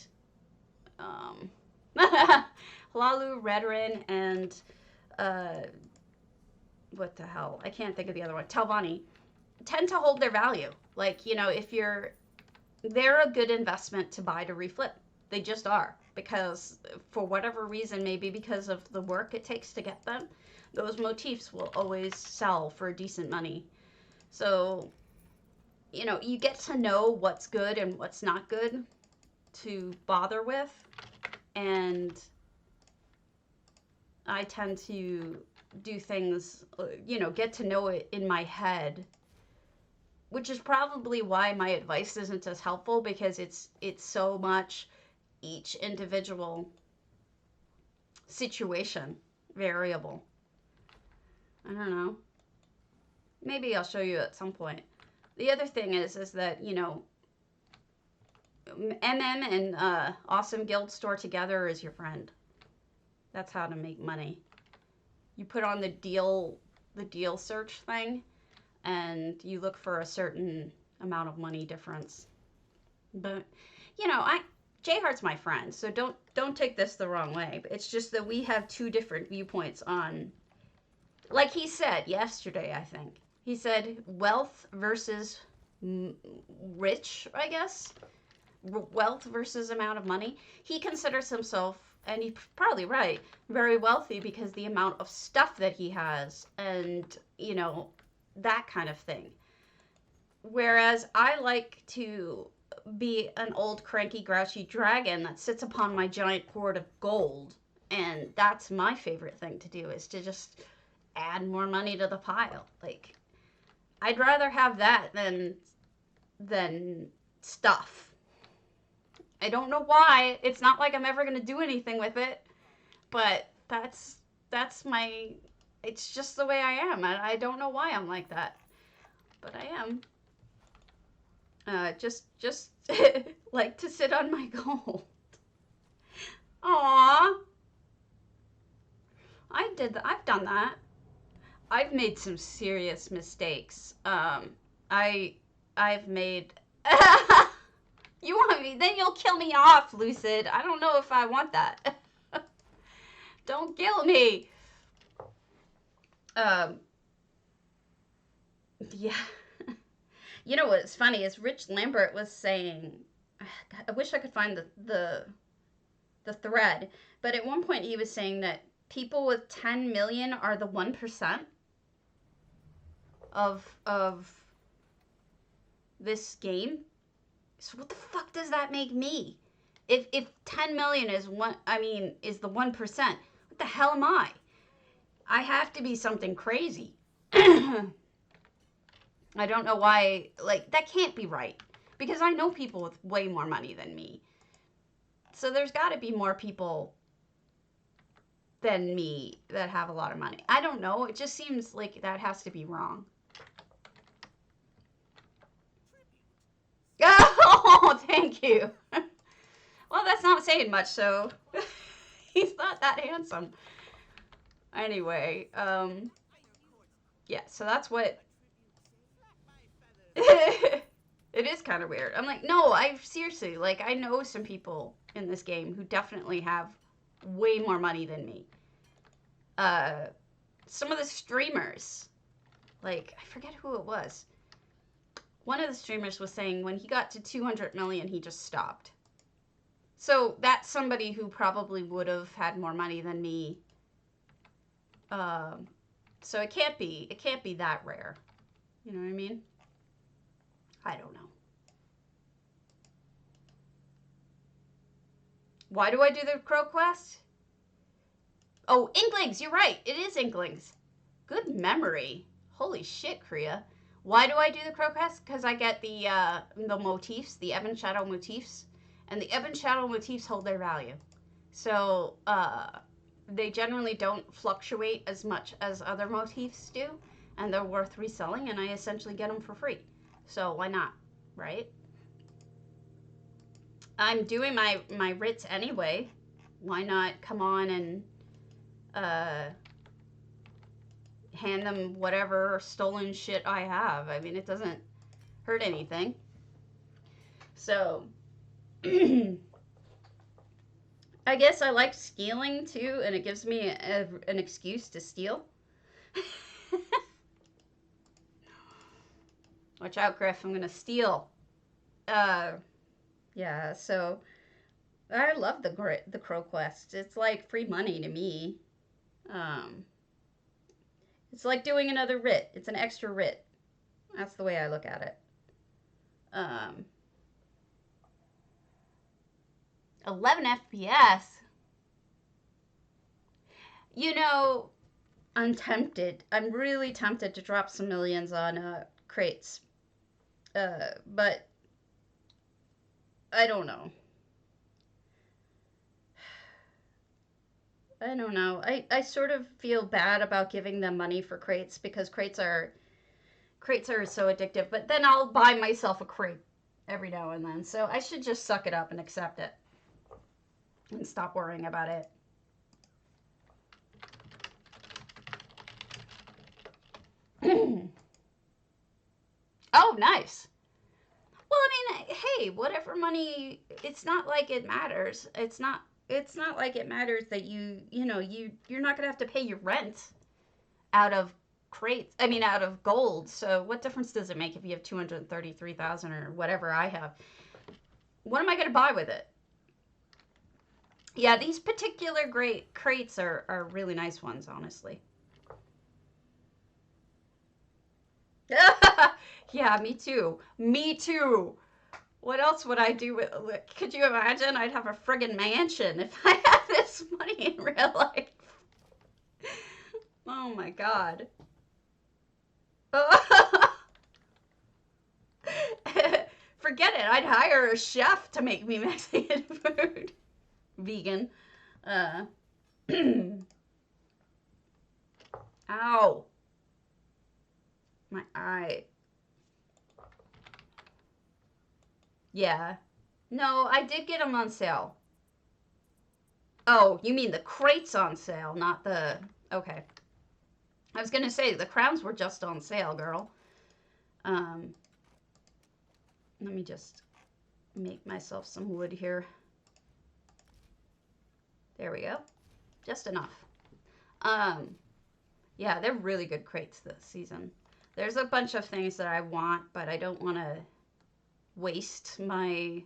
S1: Halalu, Redarin, and what the hell? I can't think of the other one. Talvani tend to hold their value. Like, you know, they're a good investment to buy to reflip. They just are, because for whatever reason, maybe because of the work it takes to get them, those motifs will always sell for decent money. So, you know, you get to know what's good and what's not good to bother with. And I tend to do things, you know, get to know it in my head, which is probably why my advice isn't as helpful, because it's so much each individual situation variable. I don't know. Maybe I'll show you at some point. The other thing is that, you know, MM and Awesome Guild Store together is your friend. That's how to make money. You put on the deal search thing, and you look for a certain amount of money difference. But, you know, J Heart's my friend, so don't take this the wrong way. It's just that we have two different viewpoints on, like he said yesterday, I think. He said wealth versus rich, I guess. Wealth versus amount of money. He considers himself, and he's probably right, very wealthy because the amount of stuff that he has, and, you know, that kind of thing. Whereas I like to be an old cranky grouchy dragon that sits upon my giant hoard of gold, and that's my favorite thing to do, is to just add more money to the pile. Like, I'd rather have that than stuff. I don't know why. It's not like I'm ever going to do anything with it, but that's my, it's just the way I am. I don't know why I'm like that, but I am. Just like to sit on my gold. Aww. I've done that. I've made some serious mistakes. I've made You want me? Then you'll kill me off, Lucid. I don't know if I want that. Don't kill me. Yeah. You know what's funny is Rich Lambert was saying, I wish I could find the thread, but at one point he was saying that people with 10 million are the 1% of this game. So what the fuck does that make me? If 10 million is is the 1%, what the hell am I? I have to be something crazy. I don't know why, like, that can't be right. Because I know people with way more money than me. So there's got to be more people than me that have a lot of money. I don't know. It just seems like that has to be wrong. Oh, thank you. Well, that's not saying much, so he's not that handsome. Anyway, yeah, so that's what it it is kind of weird. I'm like, no, I seriously, like, I know some people in this game who definitely have way more money than me. Some of the streamers, like, I forget who it was. One of the streamers was saying when he got to 200 million, he just stopped. So that's somebody who probably would have had more money than me. So it can't be that rare. You know what I mean? I don't know. Why do I do the crow quest? Oh, Inklings, you're right. It is Inklings. Good memory. Holy shit, Kriya. Why do I do the crow quest? Because I get the motifs, the ebon shadow motifs. And the ebon shadow motifs hold their value. So, they generally don't fluctuate as much as other motifs do. And they're worth reselling, and I essentially get them for free. So, why not? Right? I'm doing my writs anyway. Why not come on and hand them whatever stolen shit I have? I mean, it doesn't hurt anything. So, I guess I like stealing too, and it gives me an excuse to steal. Watch out, Griff. I'm gonna steal. Yeah, so I love the crow quest. It's like free money to me. It's like doing another writ. It's an extra writ. That's the way I look at it. 11 FPS. You know, I'm tempted. I'm really tempted to drop some millions on crates. But I don't know. I don't know. I sort of feel bad about giving them money for crates because crates are so addictive. But then I'll buy myself a crate every now and then. So I should just suck it up and accept it and stop worrying about it. Oh, nice. Well, I mean, hey, whatever money, it's not like it matters. It's not like it matters that you're not going to have to pay your rent out of crates. I mean, out of gold. So what difference does it make if you have 233,000 or whatever I have? What am I going to buy with it? Yeah, these particular great crates are really nice ones, honestly. Yeah, me too. Me too. What else would I do with? Could you imagine? I'd have a friggin' mansion if I had this money in real life. Oh my god. Forget it. I'd hire a chef to make me Mexican food. Vegan. Ow. My eye. Yeah. No, I did get them on sale. Oh, you mean the crates on sale, not the... Okay. I was going to say, the crowns were just on sale, girl. Let me just make myself some wood here. There we go. Just enough. Yeah, they're really good crates this season. There's a bunch of things that I want, but I don't want to waste my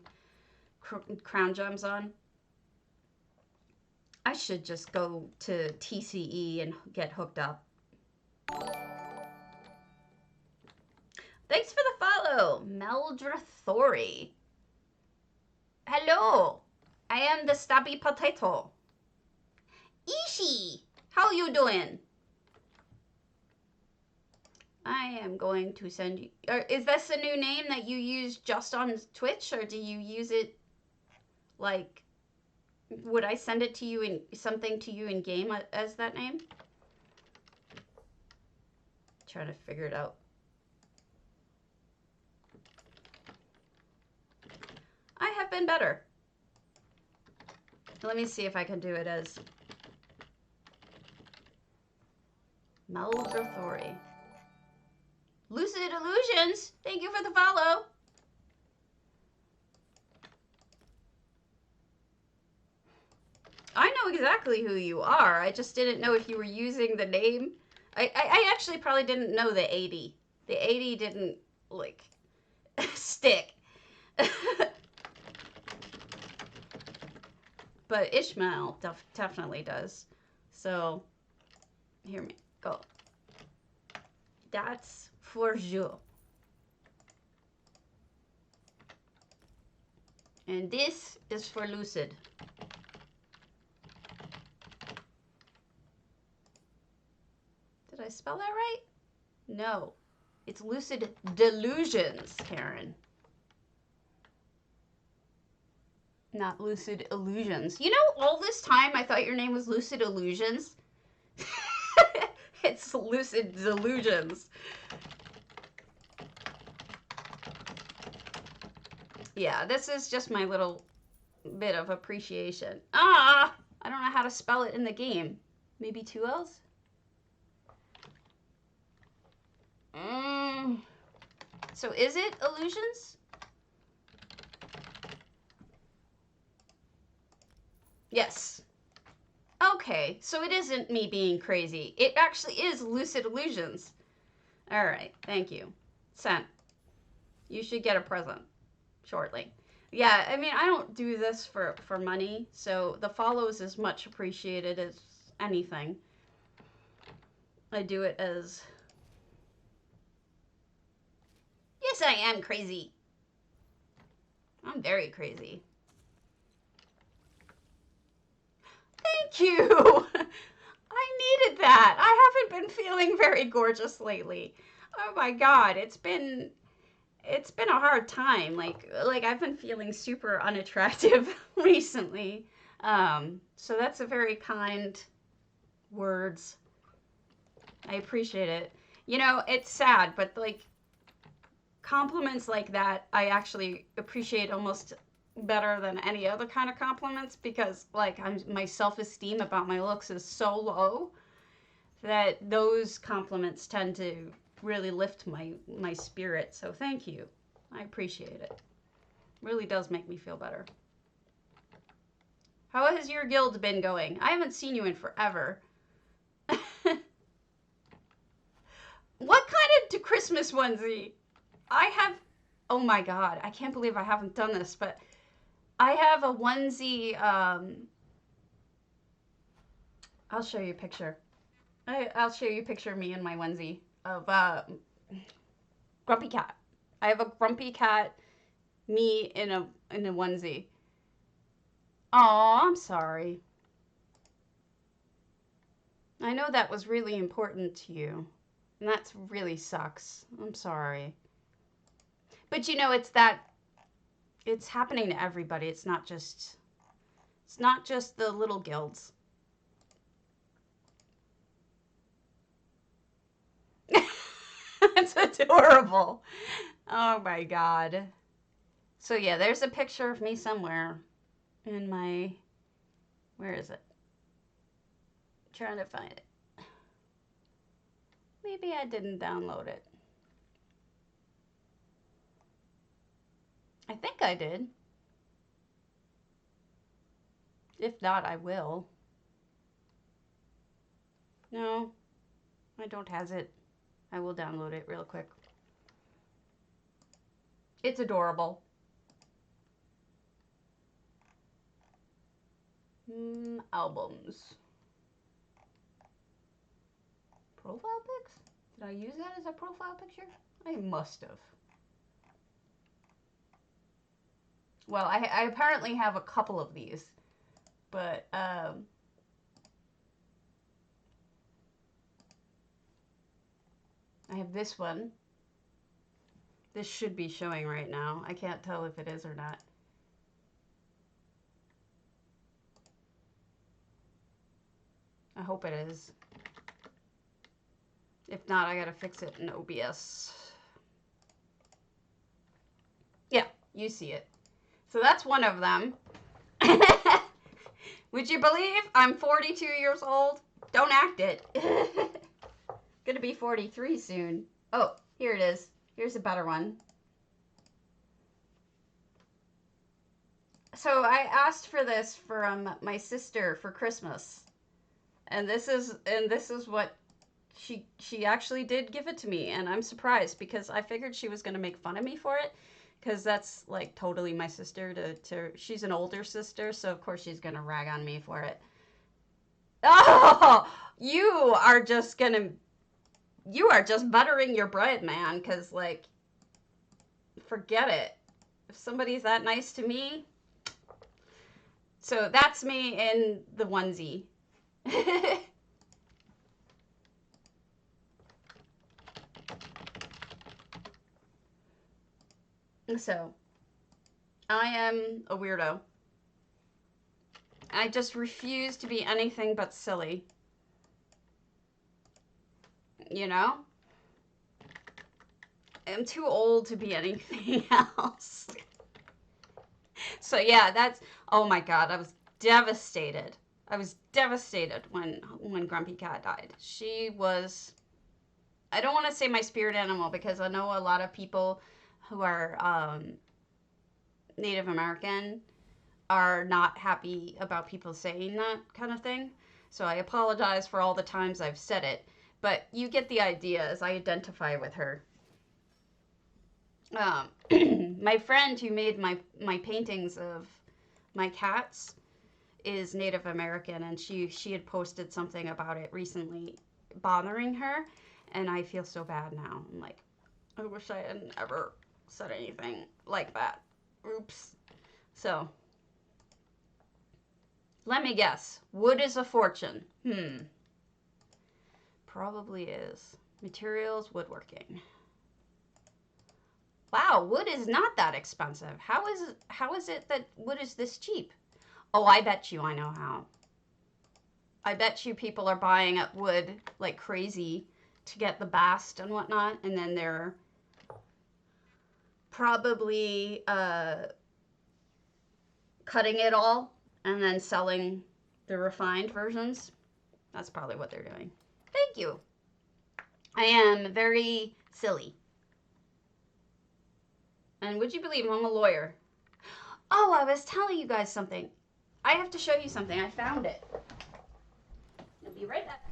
S1: crown gems on. I should just go to TCE and get hooked up. Thanks for the follow, Meldra Thori. Hello, I am the Stabby Potato. Ishi, how you doing? I am going to send you... is this a new name that you use just on Twitch, or do you use it, like... Would I send it to you in... something to you in game as that name? Trying to figure it out. I have been better. Let me see if I can do it as... Meldrathori. Lucid Illusions, thank you for the follow. exactly who you are. I just didn't know if you were using the name. I actually probably didn't know the 80. The 80 didn't, like, stick. But Ishmael definitely does. So, here we go. That's for you. And this is for Lucid. Did I spell that right? No. It's Lucid Delusions, Karen. Not Lucid Illusions. You know, all this time I thought your name was Lucid Illusions. It's Lucid Delusions. Yeah, this is just my little bit of appreciation. I don't know how to spell it in the game. Maybe 2 L's? So is it Illusions? Yes. Okay, so it isn't me being crazy. It actually is Lucid Illusions. All right, thank you. Sent. You should get a present shortly. Yeah, I mean, I don't do this for money, so the follows is much appreciated as anything. I do it as... Yes, I am crazy. I'm very crazy. Thank you. I needed that. I haven't been feeling very gorgeous lately. Oh my God, it's been a hard time. Like I've been feeling super unattractive recently. So that's a very kind words. I appreciate it. You know, it's sad, but like compliments like that, I actually appreciate almost better than any other kind of compliments, because like my self-esteem about my looks is so low that those compliments tend to really lift my spirit. So thank you. I appreciate it. Really does make me feel better. How has your guild been going? I haven't seen you in forever. What kind of Christmas onesie? I have, oh my God, I can't believe I haven't done this, but I have a onesie, I'll show you a picture. I'll show you a picture of me in my onesie of Grumpy Cat. I have a Grumpy Cat, me in a onesie. Aw, I'm sorry. I know that was really important to you, and that really sucks. I'm sorry. But you know, it's happening to everybody. It's not just the little guilds. It's adorable. Oh my God. So yeah, there's a picture of me somewhere in my, where is it? I'm trying to find it. Maybe I didn't download it. I think I did. If not, I will. No, I don't have it. I will download it real quick. It's adorable. Albums. Profile pics? Did I use that as a profile picture? I must have. Well, I apparently have a couple of these, but I have this one. This should be showing right now. I can't tell if it is or not. I hope it is. If not, I gotta fix it in OBS. Yeah, you see it. So that's one of them. Would you believe I'm 42 years old? Don't act it. Gonna be 43 soon. Oh, here it is. Here's a better one. So I asked for this from my sister for Christmas, and this is what she actually did give it to me, and I'm surprised because I figured she was gonna make fun of me for it, because that's like totally my sister. To she's an older sister, so of course she's gonna rag on me for it. Oh, you are just buttering your bread, man, because like, forget it. If somebody's that nice to me. So that's me in the onesie. So, I am a weirdo. I just refuse to be anything but silly. You know? I'm too old to be anything else. So yeah, that's, oh my God, I was devastated. I was devastated when Grumpy Cat died. She was, I don't want to say my spirit animal, because I know a lot of people who are Native American are not happy about people saying that kind of thing. So I apologize for all the times I've said it, but you get the idea as I identify with her. My friend who made my paintings of my cats is Native American, and she had posted something about it recently bothering her, and I feel so bad now. I'm like, I wish I hadn't ever said anything like that. Oops. So, let me guess. Wood is a fortune. Probably is. Materials, woodworking. Wow, wood is not that expensive. How is it that wood is this cheap? Oh, I bet you I know how. I bet you people are buying up wood like crazy to get the bast and whatnot, and then they're probably cutting it all and then selling the refined versions. That's probably what they're doing. Thank you. I am very silly. And would you believe I'm a lawyer? Oh, I was telling you guys something. I have to show you something. I found it. I'll be right back.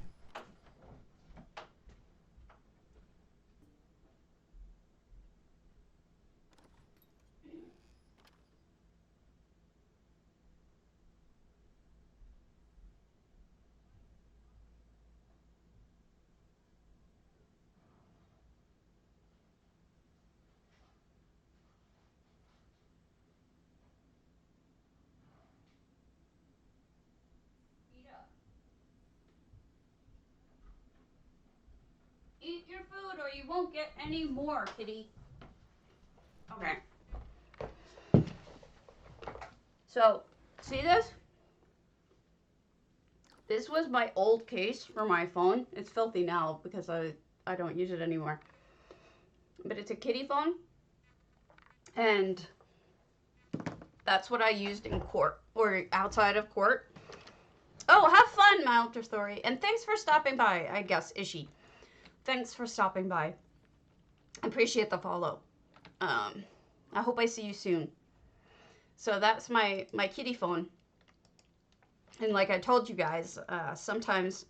S1: Eat your food or you won't get any more, kitty. Okay. So, see this? This was my old case for my phone. It's filthy now because I don't use it anymore. But it's a kitty phone. And that's what I used in court or outside of court. Oh, have fun, Malter Story. And thanks for stopping by, I guess, Ishi. Thanks for stopping by. I appreciate the follow. I hope I see you soon. So that's my kitty phone. And like I told you guys, sometimes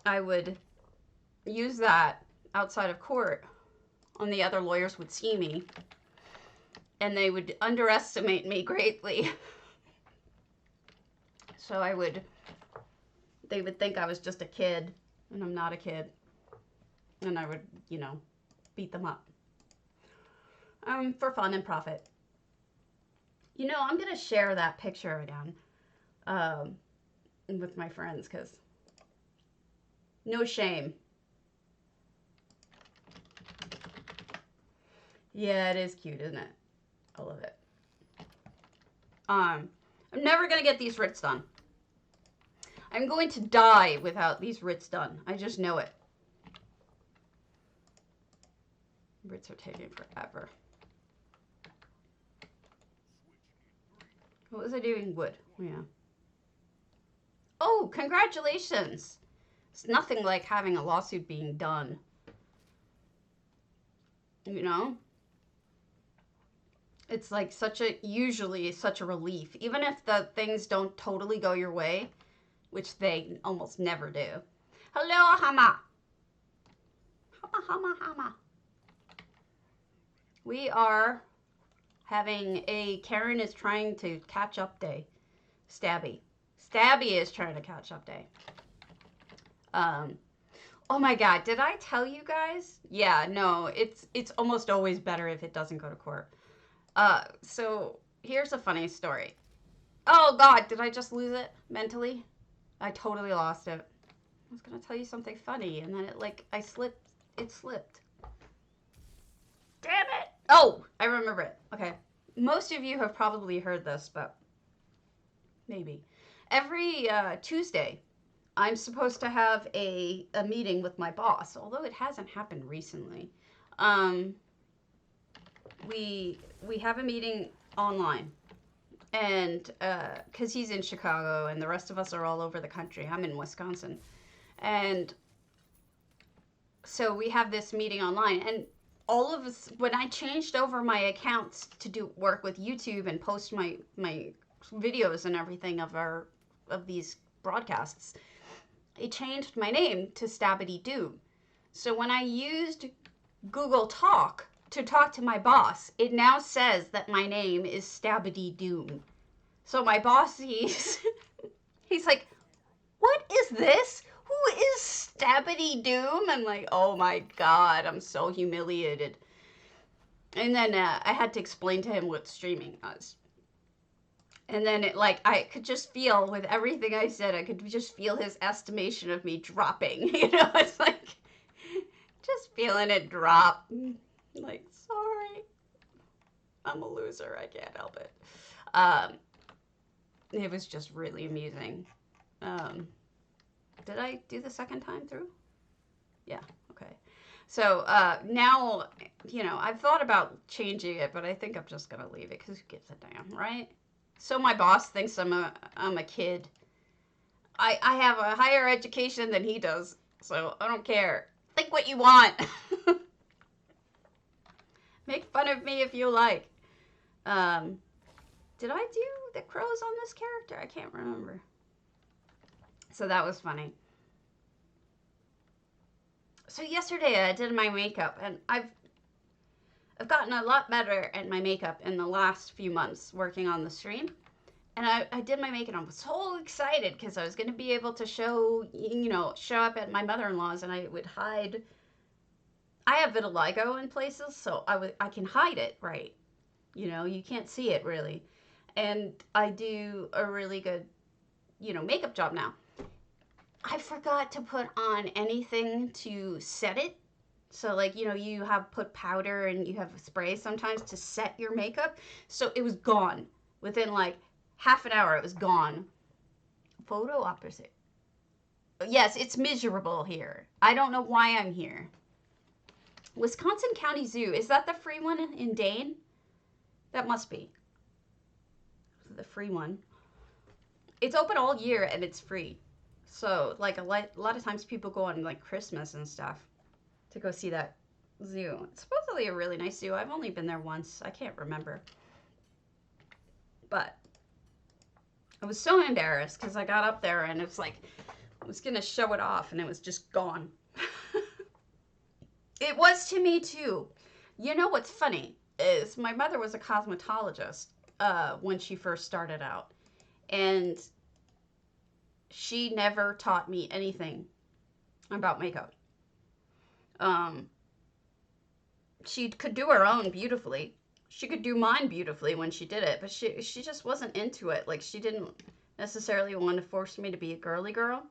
S1: I would use that outside of court, and the other lawyers would see me, and they would underestimate me greatly. So they would think I was just a kid, and I'm not a kid. And I would, beat them up. For fun and profit. I'm going to share that picture again with my friends, because no shame. Yeah, it is cute, isn't it? I love it. I'm never going to get these writs done. I'm going to die without these writs done. I just know it. Writs are taking forever. What was I doing? Wood. Yeah. Oh, congratulations. It's nothing like having a lawsuit being done. It's like usually such a relief. Even if the things don't totally go your way, which they almost never do. Hello, Hama. Hama, Hama, Hama. We are having a Karen is trying to catch up day. Stabby. Stabby is trying to catch up day. Oh my God, did I tell you guys? Yeah, no, it's almost always better if it doesn't go to court. So here's a funny story. Oh God, did I just lose it mentally? I totally lost it. I was gonna tell you something funny, and then it slipped. Damn it! Oh, I remember it. Okay. Most of you have probably heard this, but maybe. Every Tuesday, I'm supposed to have a meeting with my boss, although it hasn't happened recently. We have a meeting online, and because he's in Chicago and the rest of us are all over the country. I'm in Wisconsin, and so we have this meeting online, and all of us, when I changed over my accounts to do work with YouTube and post my videos and everything of these broadcasts, it changed my name to Stabbity Doom. So when I used Google Talk to talk to my boss, it now says that my name is Stabbity Doom. So my boss, he's like, what is this? Who is Stabbity Doom? I'm like, oh my God, I'm so humiliated. And then I had to explain to him what streaming was. And then I could just feel with everything I said, I could just feel his estimation of me dropping. It's like, just feeling it drop. Like, sorry, I'm a loser. I can't help it. It was just really amusing. Did I do the second time through? Yeah, okay. So now, I've thought about changing it, but I think I'm just going to leave it because who gives a damn, right? So my boss thinks I'm a kid. I have a higher education than he does, so I don't care. Think what you want. Make fun of me if you like. Did I do the crows on this character? I can't remember. So that was funny. So yesterday I did my makeup, and I've gotten a lot better at my makeup in the last few months working on the stream. And I did my makeup, and I was so excited because I was going to be able to show up at my mother-in-law's, and I would hide. I have vitiligo in places, so I can hide it, right? You can't see it really. And I do a really good, makeup job now. I forgot to put on anything to set it. So you have put powder and you have spray sometimes to set your makeup. So it was gone. Within half an hour, it was gone. Photo opposite. Yes, it's miserable here. I don't know why I'm here. Wisconsin County Zoo. Is that the free one in Dane? That must be. The free one. It's open all year and it's free. So a lot of times people go on Christmas and stuff to go see that zoo. It's supposedly a really nice zoo. I've only been there once. I can't remember. But I was so embarrassed because I got up there and it was I was going to show it off and it was just gone. It was to me too. You know what's funny is my mother was a cosmetologist when she first started out. And she never taught me anything about makeup. She could do her own beautifully. She could do mine beautifully when she did it, but she just wasn't into it. She didn't necessarily want to force me to be a girly girl.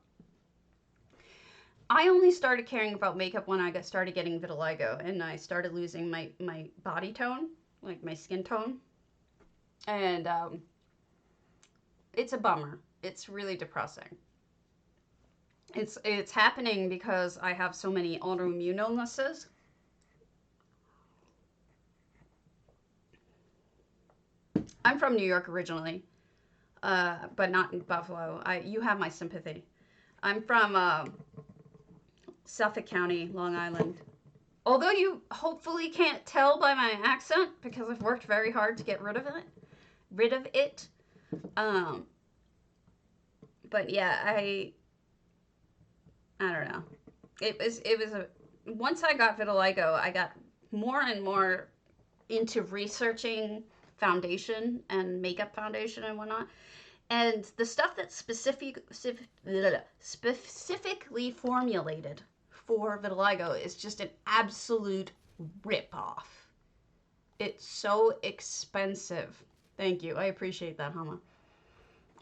S1: I only started caring about makeup when I started getting vitiligo and I started losing my body tone, my skin tone. And it's a bummer. It's really depressing. It's happening because I have so many autoimmune illnesses. I'm from New York originally, but not in Buffalo. You have my sympathy. I'm from Suffolk County, Long Island. Although you hopefully can't tell by my accent because I've worked very hard to get rid of it. Rid of it. Um, but yeah, I don't know. It was a once I got vitiligo, I got more and more into researching foundation and makeup foundation and whatnot. And the stuff that's specifically formulated for vitiligo is just an absolute ripoff. It's so expensive. Thank you. I appreciate that, Hama.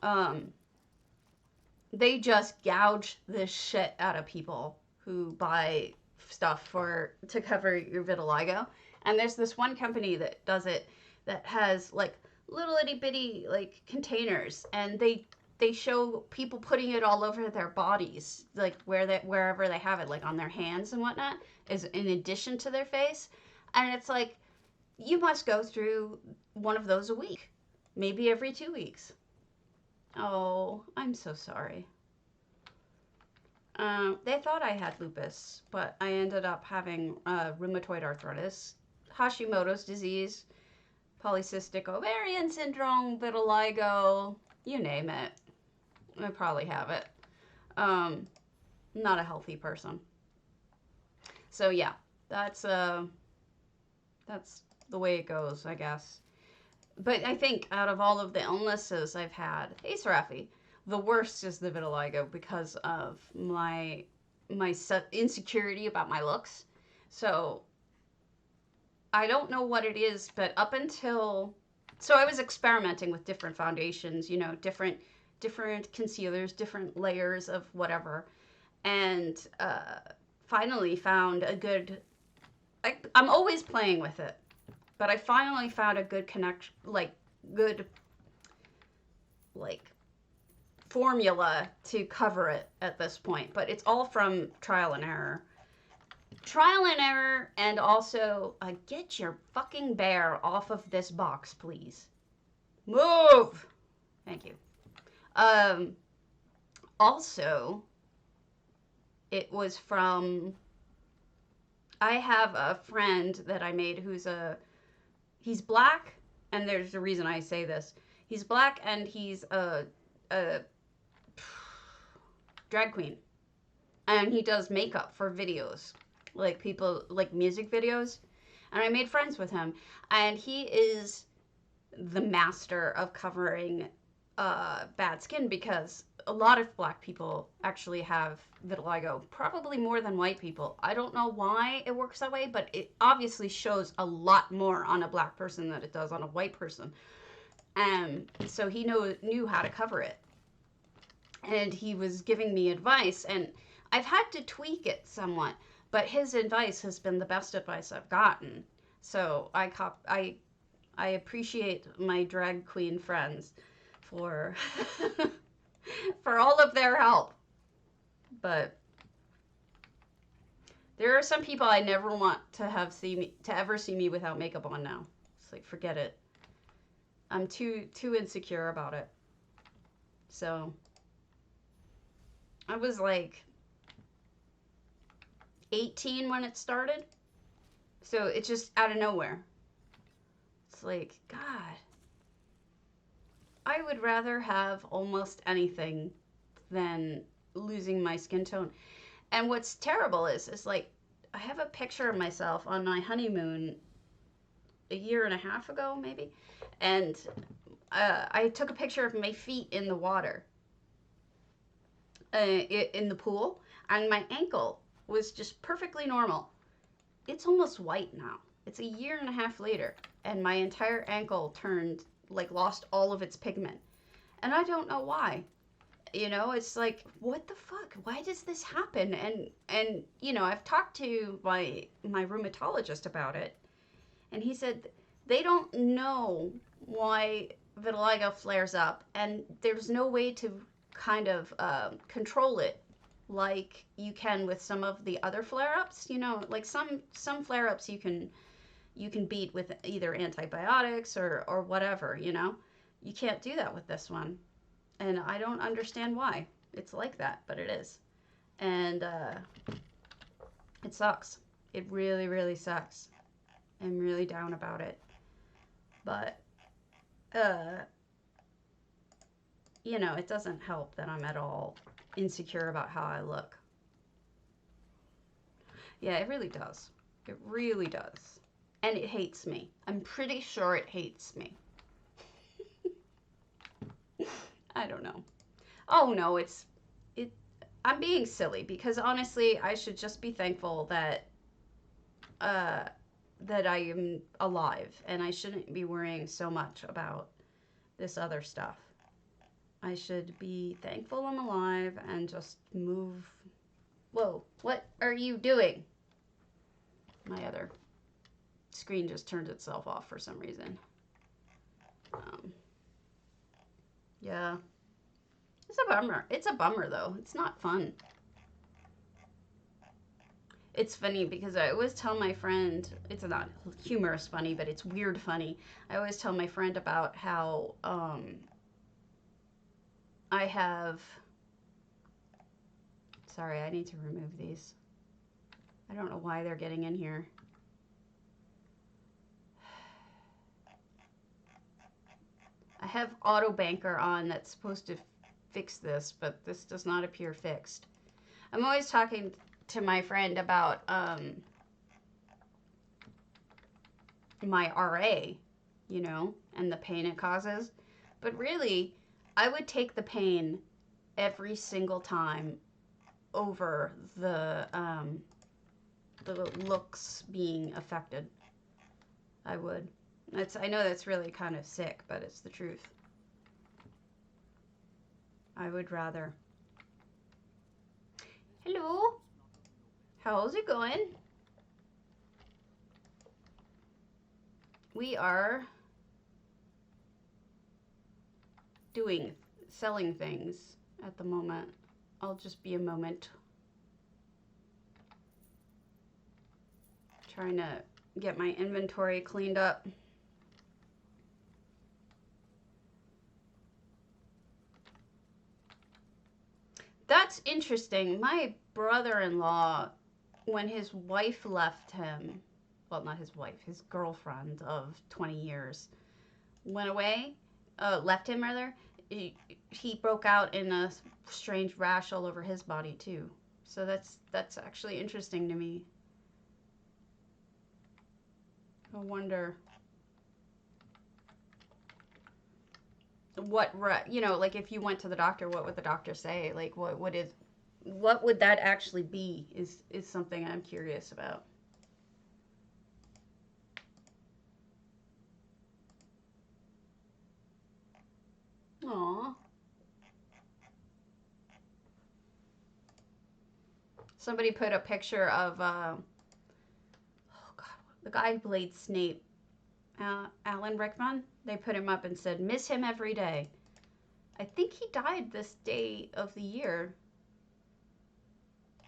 S1: Um, they just gouge the shit out of people who buy stuff for to cover your vitiligo. And there's this one company that does it that has like little itty bitty like containers, and they show people putting it all over their bodies, like wherever they have it, like on their hands and whatnot, is in addition to their face. And it's like you must go through one of those a week, maybe every 2 weeks. Oh, I'm so sorry. They thought I had lupus, but I ended up having rheumatoid arthritis, Hashimoto's disease, polycystic ovarian syndrome, vitiligo, you name it. I probably have it. Um, not a healthy person. So yeah, that's uh that's the way it goes, I guess. But I think out of all of the illnesses I've had, hey Serafi, the worst is the vitiligo because of my insecurity about my looks. So I don't know what it is, but up until so I was experimenting with different foundations, different concealers, different layers of whatever, and finally found a good. I'm always playing with it, but I finally found a good connection, like good, like formula to cover it at this point. But it's all from trial and error. Trial and error, and also get your fucking bear off of this box, please. Move. Thank you. Um, Also, it was from. I have a friend that I made he's black, and there's a reason I say this. He's black and he's a drag queen, and he does makeup for videos, like people like music videos. And I made friends with him, and he is the master of covering bad skin because a lot of black people actually have vitiligo, probably more than white people. I don't know why it works that way, but it obviously shows a lot more on a black person than it does on a white person. And so he knew how to cover it. And he was giving me advice, and I've had to tweak it somewhat, but his advice has been the best advice I've gotten. So I appreciate my drag queen friends for for all of their help. But there are some people I never want to ever see me without makeup on now. It's like forget it. I'm too insecure about it. So I was like 18 when it started. So it's just out of nowhere. It's like, God, I would rather have almost anything than losing my skin tone. And what's terrible is like, I have a picture of myself on my honeymoon a year and a half ago, maybe. And I took a picture of my feet in the water, in the pool, and my ankle was just perfectly normal. It's almost white now. It's a year and a half later, and my entire ankle turned, like, lost all of its pigment. And I don't know why. It's like, what the fuck? Why does this happen? And I've talked to my rheumatologist about it, and he said they don't know why vitiligo flares up, and there's no way to kind of control it like you can with some of the other flare-ups. Like some flare-ups you can beat with either antibiotics or whatever. You can't do that with this one, and I don't understand why it's like that, but it is, and it sucks. It really, really sucks. I'm really down about it. But, you know, it doesn't help that I'm at all insecure about how I look. Yeah, it really does. It really does. And it hates me. I'm pretty sure it hates me. I don't know. Oh no, I'm being silly because honestly, I should just be thankful that that I am alive and I shouldn't be worrying so much about this other stuff. I should be thankful I'm alive and just move. Whoa, what are you doing? My other screen just turned itself off for some reason. Yeah. It's a bummer. It's a bummer, though. It's not fun. It's funny because I always tell my friend, it's not humorous funny, but it's weird funny. I always tell my friend about how I have... Sorry, I need to remove these. I don't know why they're getting in here. I have auto banker on that's supposed to fix this, but this does not appear fixed. I'm always talking to my friend about my RA, you know, and the pain it causes. But really, I would take the pain every single time over the looks being affected. I would. I know that's really kind of sick, but it's the truth. I would rather. Hello? How's it going? We are selling things at the moment. I'll just be a moment. Trying to get my inventory cleaned up. That's interesting. My brother-in-law, when his wife left him, well, not his wife, his girlfriend of 20 years, went away, left him rather, he broke out in a strange rash all over his body too. So that's actually interesting to me. I wonder what, you know, like if you went to the doctor, what would the doctor say? Like what would that actually be is something I'm curious about. Aww. Somebody put a picture of, oh God, the guy who played Snape, Alan Rickman. They put him up and said, miss him every day. I think he died this day of the year,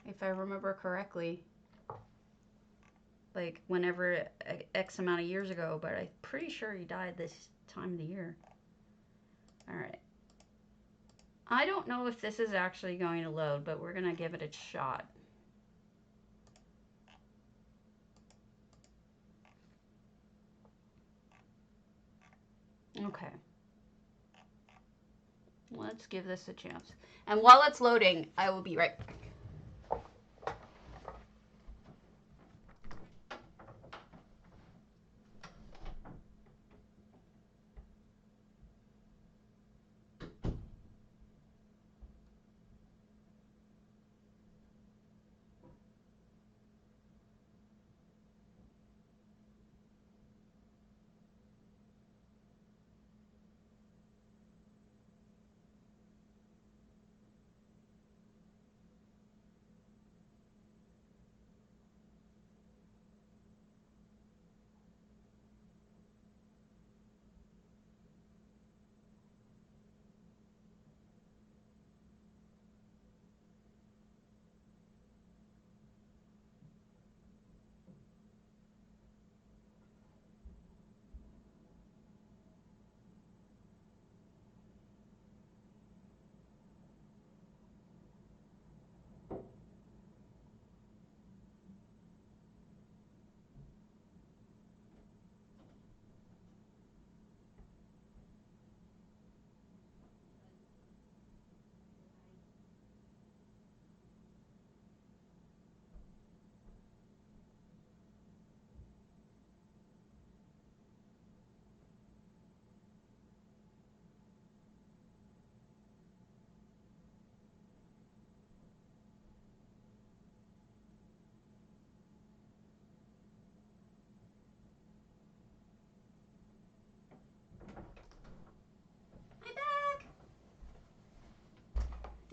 S1: if I remember correctly. Like, whenever, X amount of years ago, but I'm pretty sure he died this time of the year. Alright. I don't know if this is actually going to load, but we're going to give it a shot. Okay. Let's give this a chance. And while it's loading, I will be right back.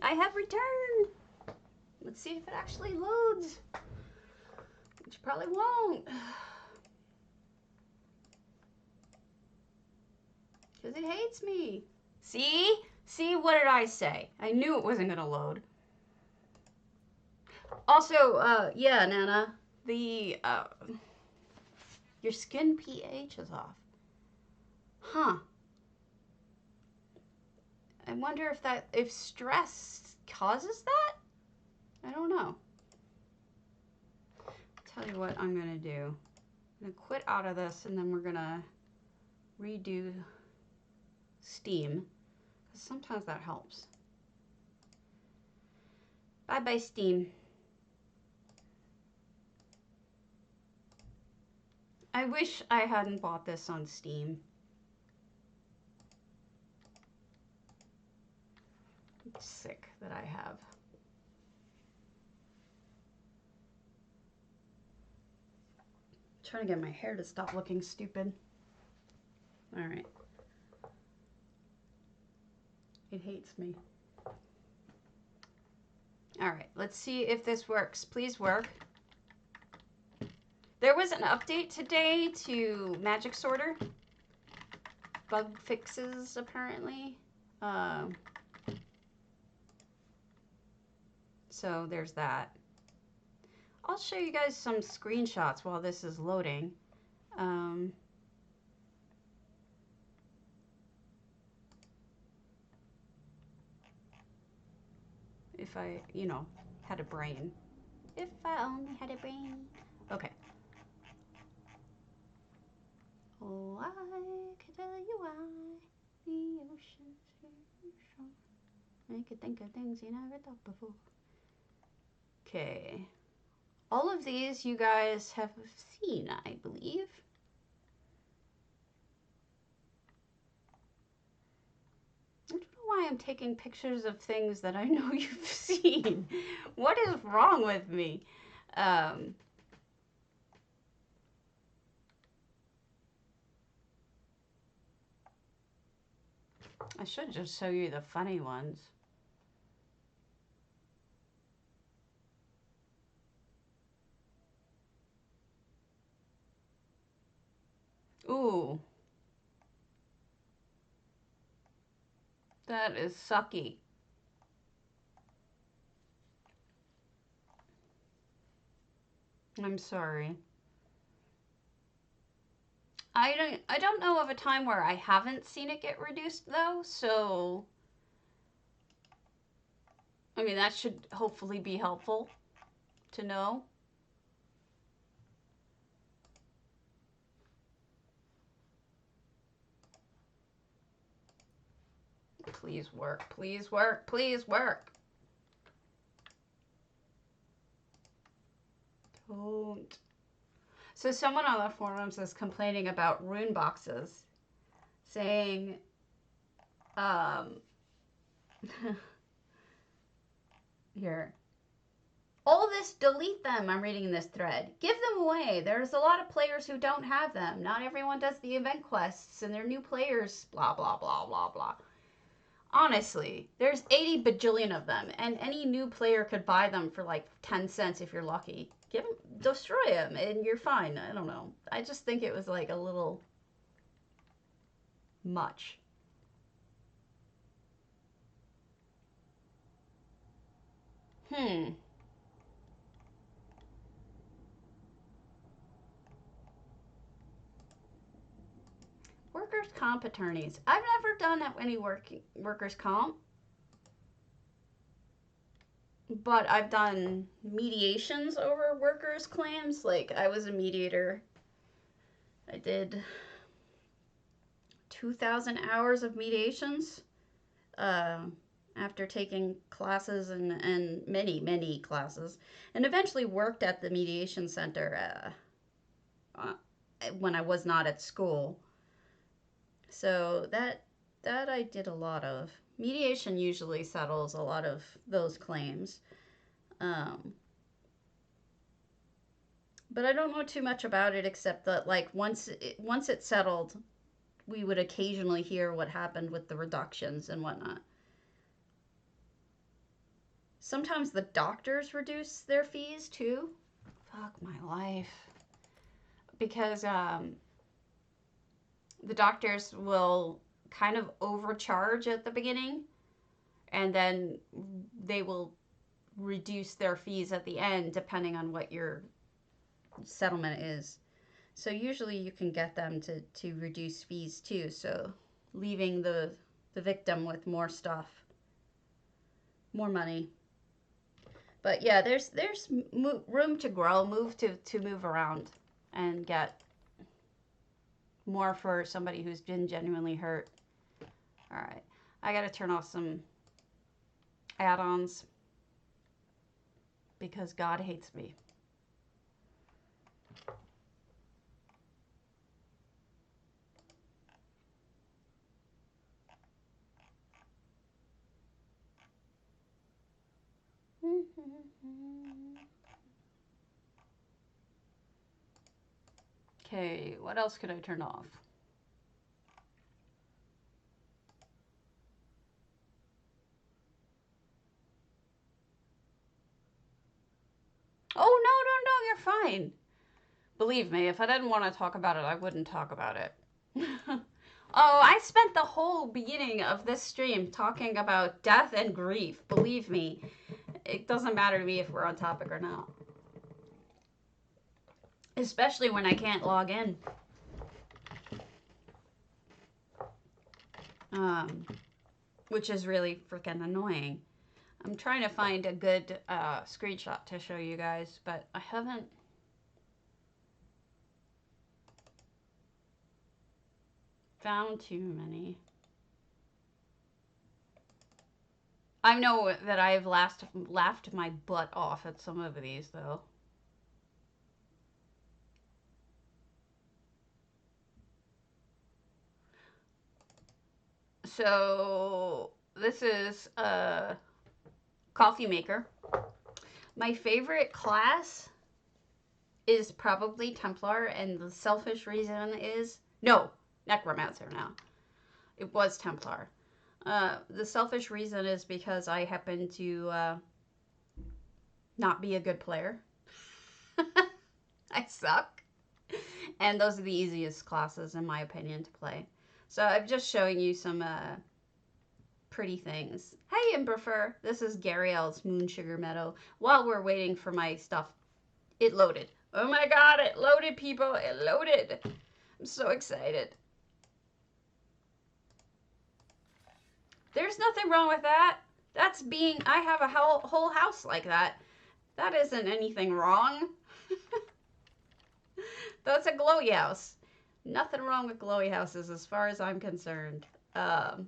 S1: I have returned. Let's see if it actually loads. Which probably won't. Because it hates me. See? See, what did I say? I knew it wasn't going to load. Also, yeah, Nana, your skin pH is off. Huh. I wonder if stress causes that? I don't know. I'll tell you what I'm going to do. I'm going to quit out of this, and then we're going to redo Steam. Because sometimes that helps. Bye-bye, Steam. I wish I hadn't bought this on Steam. It's sick that I have. I'm trying to get my hair to stop looking stupid. All right. It hates me. All right, let's see if this works. Please work. There was an update today to Magic Sorter. Bug fixes, apparently. So there's that. I'll show you guys some screenshots while this is loading. If I, you know, had a brain. If I only had a brain. Okay. Oh, I could tell you why the ocean's here. I could think of things you never thought before. Okay. All of these you guys have seen, I believe. I don't know why I'm taking pictures of things that I know you've seen. What is wrong with me? I should just show you the funny ones. Ooh. That is sucky. I'm sorry. I don't know of a time where I haven't seen it get reduced though, so I mean that should hopefully be helpful to know. Please work, please work, please work. Don't. So someone on the forums is complaining about rune boxes, saying, here, all this, delete them. I'm reading this thread. Give them away. There's a lot of players who don't have them. Not everyone does the event quests, and they're new players, blah, blah, blah, blah, blah. Honestly, there's 80 bajillion of them, and any new player could buy them for like 10 cents if you're lucky. Give them, destroy them, and you're fine. I don't know. I just think it was like a little much. Workers' comp attorneys. I've never done any workers' comp. But I've done mediations over workers' claims. Like, I was a mediator. I did 2,000 hours of mediations after taking classes and many classes. And eventually worked at the mediation center when I was not at school. So that I did a lot of. Mediation usually settles a lot of those claims. But I don't know too much about it except that like once it's settled, we would occasionally hear what happened with the reductions and whatnot. Sometimes the doctors reduce their fees too. Fuck my life. Because the doctors will kind of overcharge at the beginning, and then they will reduce their fees at the end depending on what your settlement is. So usually you can get them to reduce fees too. So leaving the victim with more stuff, more money. But yeah, there's room to grow, move around, and get more for somebody who's been genuinely hurt. All right, I gotta turn off some add-ons because God hates me. Okay, what else could I turn off? Oh, no, you're fine. Believe me, if I didn't want to talk about it, I wouldn't talk about it. Oh, I spent the whole beginning of this stream talking about death and grief. Believe me, it doesn't matter to me if we're on topic or not. Especially when I can't log in. Which is really freaking annoying. I'm trying to find a good screenshot to show you guys, but I haven't. Found too many. I know that I've laughed my butt off at some of these, though. So, this is a coffee maker. My favorite class is probably Templar, and the selfish reason is... No, Necromancer now. It was Templar. The selfish reason is because I happen to not be a good player. I suck. And those are the easiest classes, in my opinion, to play. So I'm just showing you some pretty things. Hey, Imberfer. This is Gariel's Moon Sugar Meadow. While we're waiting for my stuff, it loaded. Oh my god, it loaded, people. It loaded. I'm so excited. There's nothing wrong with that. That's being... I have a whole house like that. That isn't anything wrong. That's a glowy house. Nothing wrong with glowy houses as far as I'm concerned. Wow,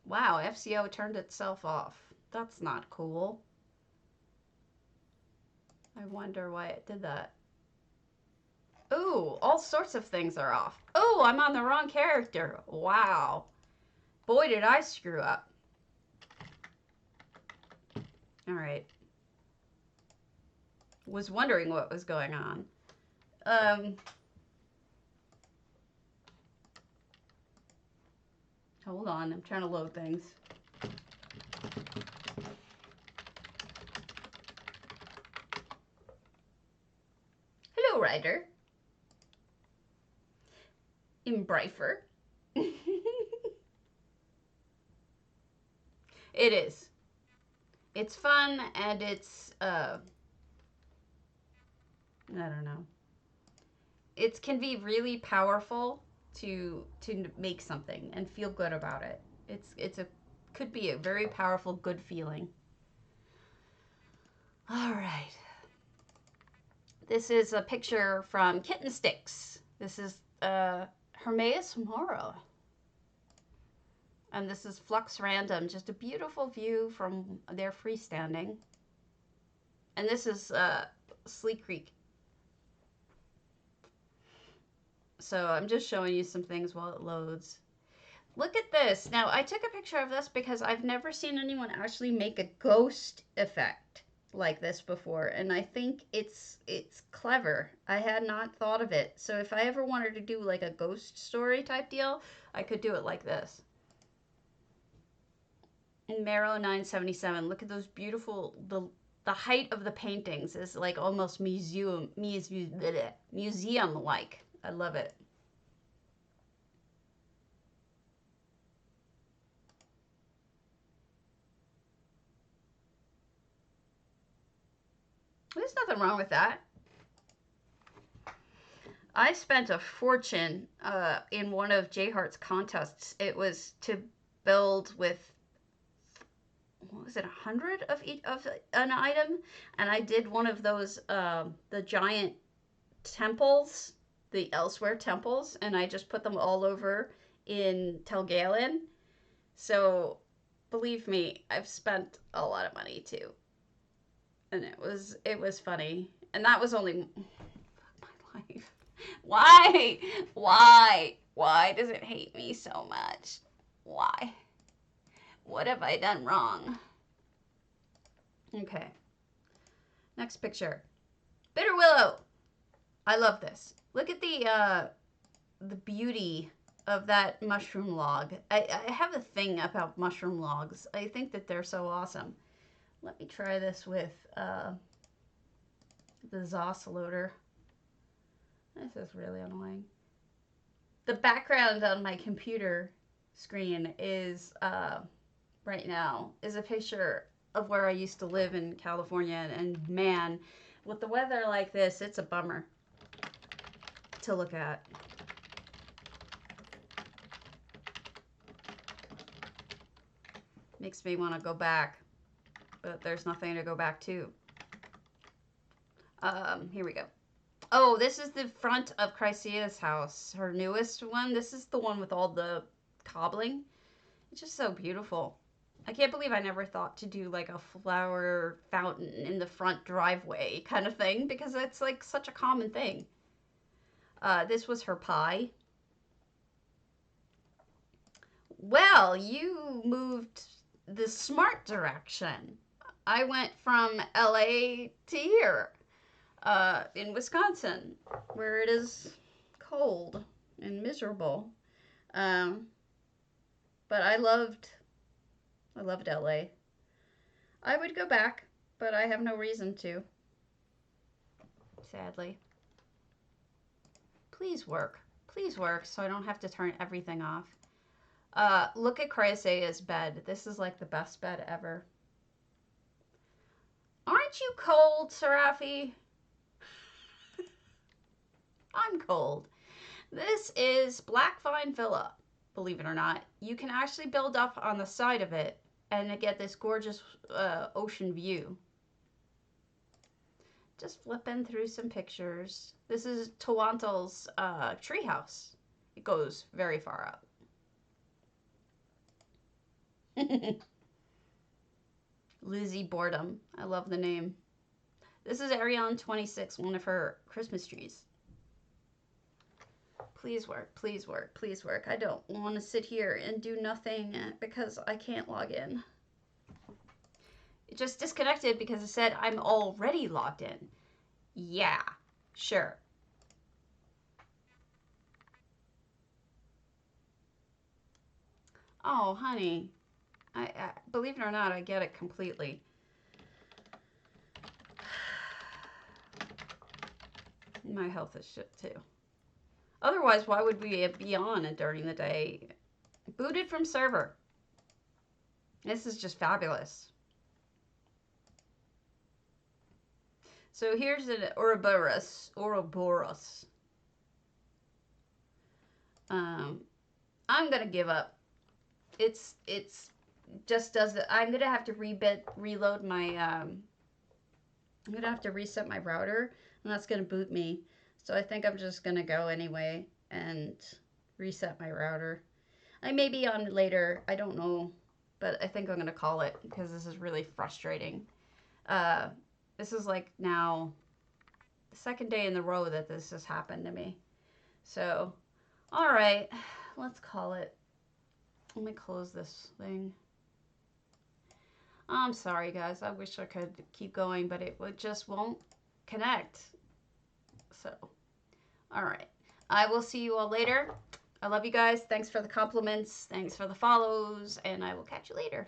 S1: FCO turned itself off. That's not cool. I wonder why it did that. Ooh, all sorts of things are off. Ooh, I'm on the wrong character. Wow. Boy, did I screw up. All right. Was wondering what was going on. Hold on, I'm trying to load things. Hello, Ryder. Imbrifer. It is. It's fun, and it's, I don't know. It can be really powerful to make something and feel good about it. Could be a very powerful, good feeling. All right. This is a picture from Kitten Sticks. This is Hermaeus Mora. And this is Flux Random, just a beautiful view from their freestanding. And this is Sleek Creek. So I'm just showing you some things while it loads. Look at this. Now, I took a picture of this because I've never seen anyone actually make a ghost effect like this before. And I think it's clever. I had not thought of it. So if I ever wanted to do like a ghost story type deal, I could do it like this. Marrow 977. Look at those beautiful, the height of the paintings is like almost museum-like. I love it. There's nothing wrong with that. I spent a fortune in one of J Hart's contests. It was to build with, what was it, 100 of each of an item, and I did one of those the giant temples, the Elsewhere temples, and I just put them all over in Telgalen. So believe me, I've spent a lot of money too, and it was funny, and that was only my life. Why does it hate me so much? Why? What have I done wrong? Okay. Next picture. Bitter willow. I love this. Look at the beauty of that mushroom log. I have a thing about mushroom logs. I think that they're so awesome. Let me try this with the ZOS loader. This is really annoying. The background on my computer screen is right now is a picture of where I used to live in California, and man, with the weather like this, it's a bummer to look at. Makes me want to go back, but there's nothing to go back to. Here we go. Oh, this is the front of Chrysea's house, her newest one. This is the one with all the cobbling. It's just so beautiful. I can't believe I never thought to do like a flower fountain in the front driveway kind of thing, because it's like such a common thing. This was her pie. Well, you moved the smart direction. I went from LA to here. In Wisconsin, where it is cold and miserable. But I loved LA. I would go back, but I have no reason to. Sadly. Please work, so I don't have to turn everything off. Look at Chrysea's bed. This is like the best bed ever. Aren't you cold, Serafi? I'm cold. This is Black Vine Villa, believe it or not. You can actually build up on the side of it and get this gorgeous ocean view. Just flipping through some pictures. This is Tawantel's treehouse. It goes very far up. Lizzie Boredom. I love the name. This is Ariane 26, one of her Christmas trees. Please work, please work, please work. I don't want to sit here and do nothing because I can't log in. It just disconnected because it said I'm already logged in. Yeah, sure. Oh, honey. I believe it or not, I get it completely. My health is shit too. Otherwise, why would we be on during the day? Booted from server. This is just fabulous. So here's an Ouroboros. Ouroboros. I'm gonna give up. It's just does it. I'm gonna have to reload my. I'm gonna have to reset my router, and that's gonna boot me. So I think I'm just gonna go anyway and reset my router. I may be on later. I don't know, but I think I'm gonna call it because this is really frustrating. This is like now the second day in the row that this has happened to me. So, all right, let's call it. Let me close this thing. I'm sorry, guys. I wish I could keep going, but it just won't connect. So, all right. I will see you all later. I love you guys. Thanks for the compliments. Thanks for the follows, and I will catch you later.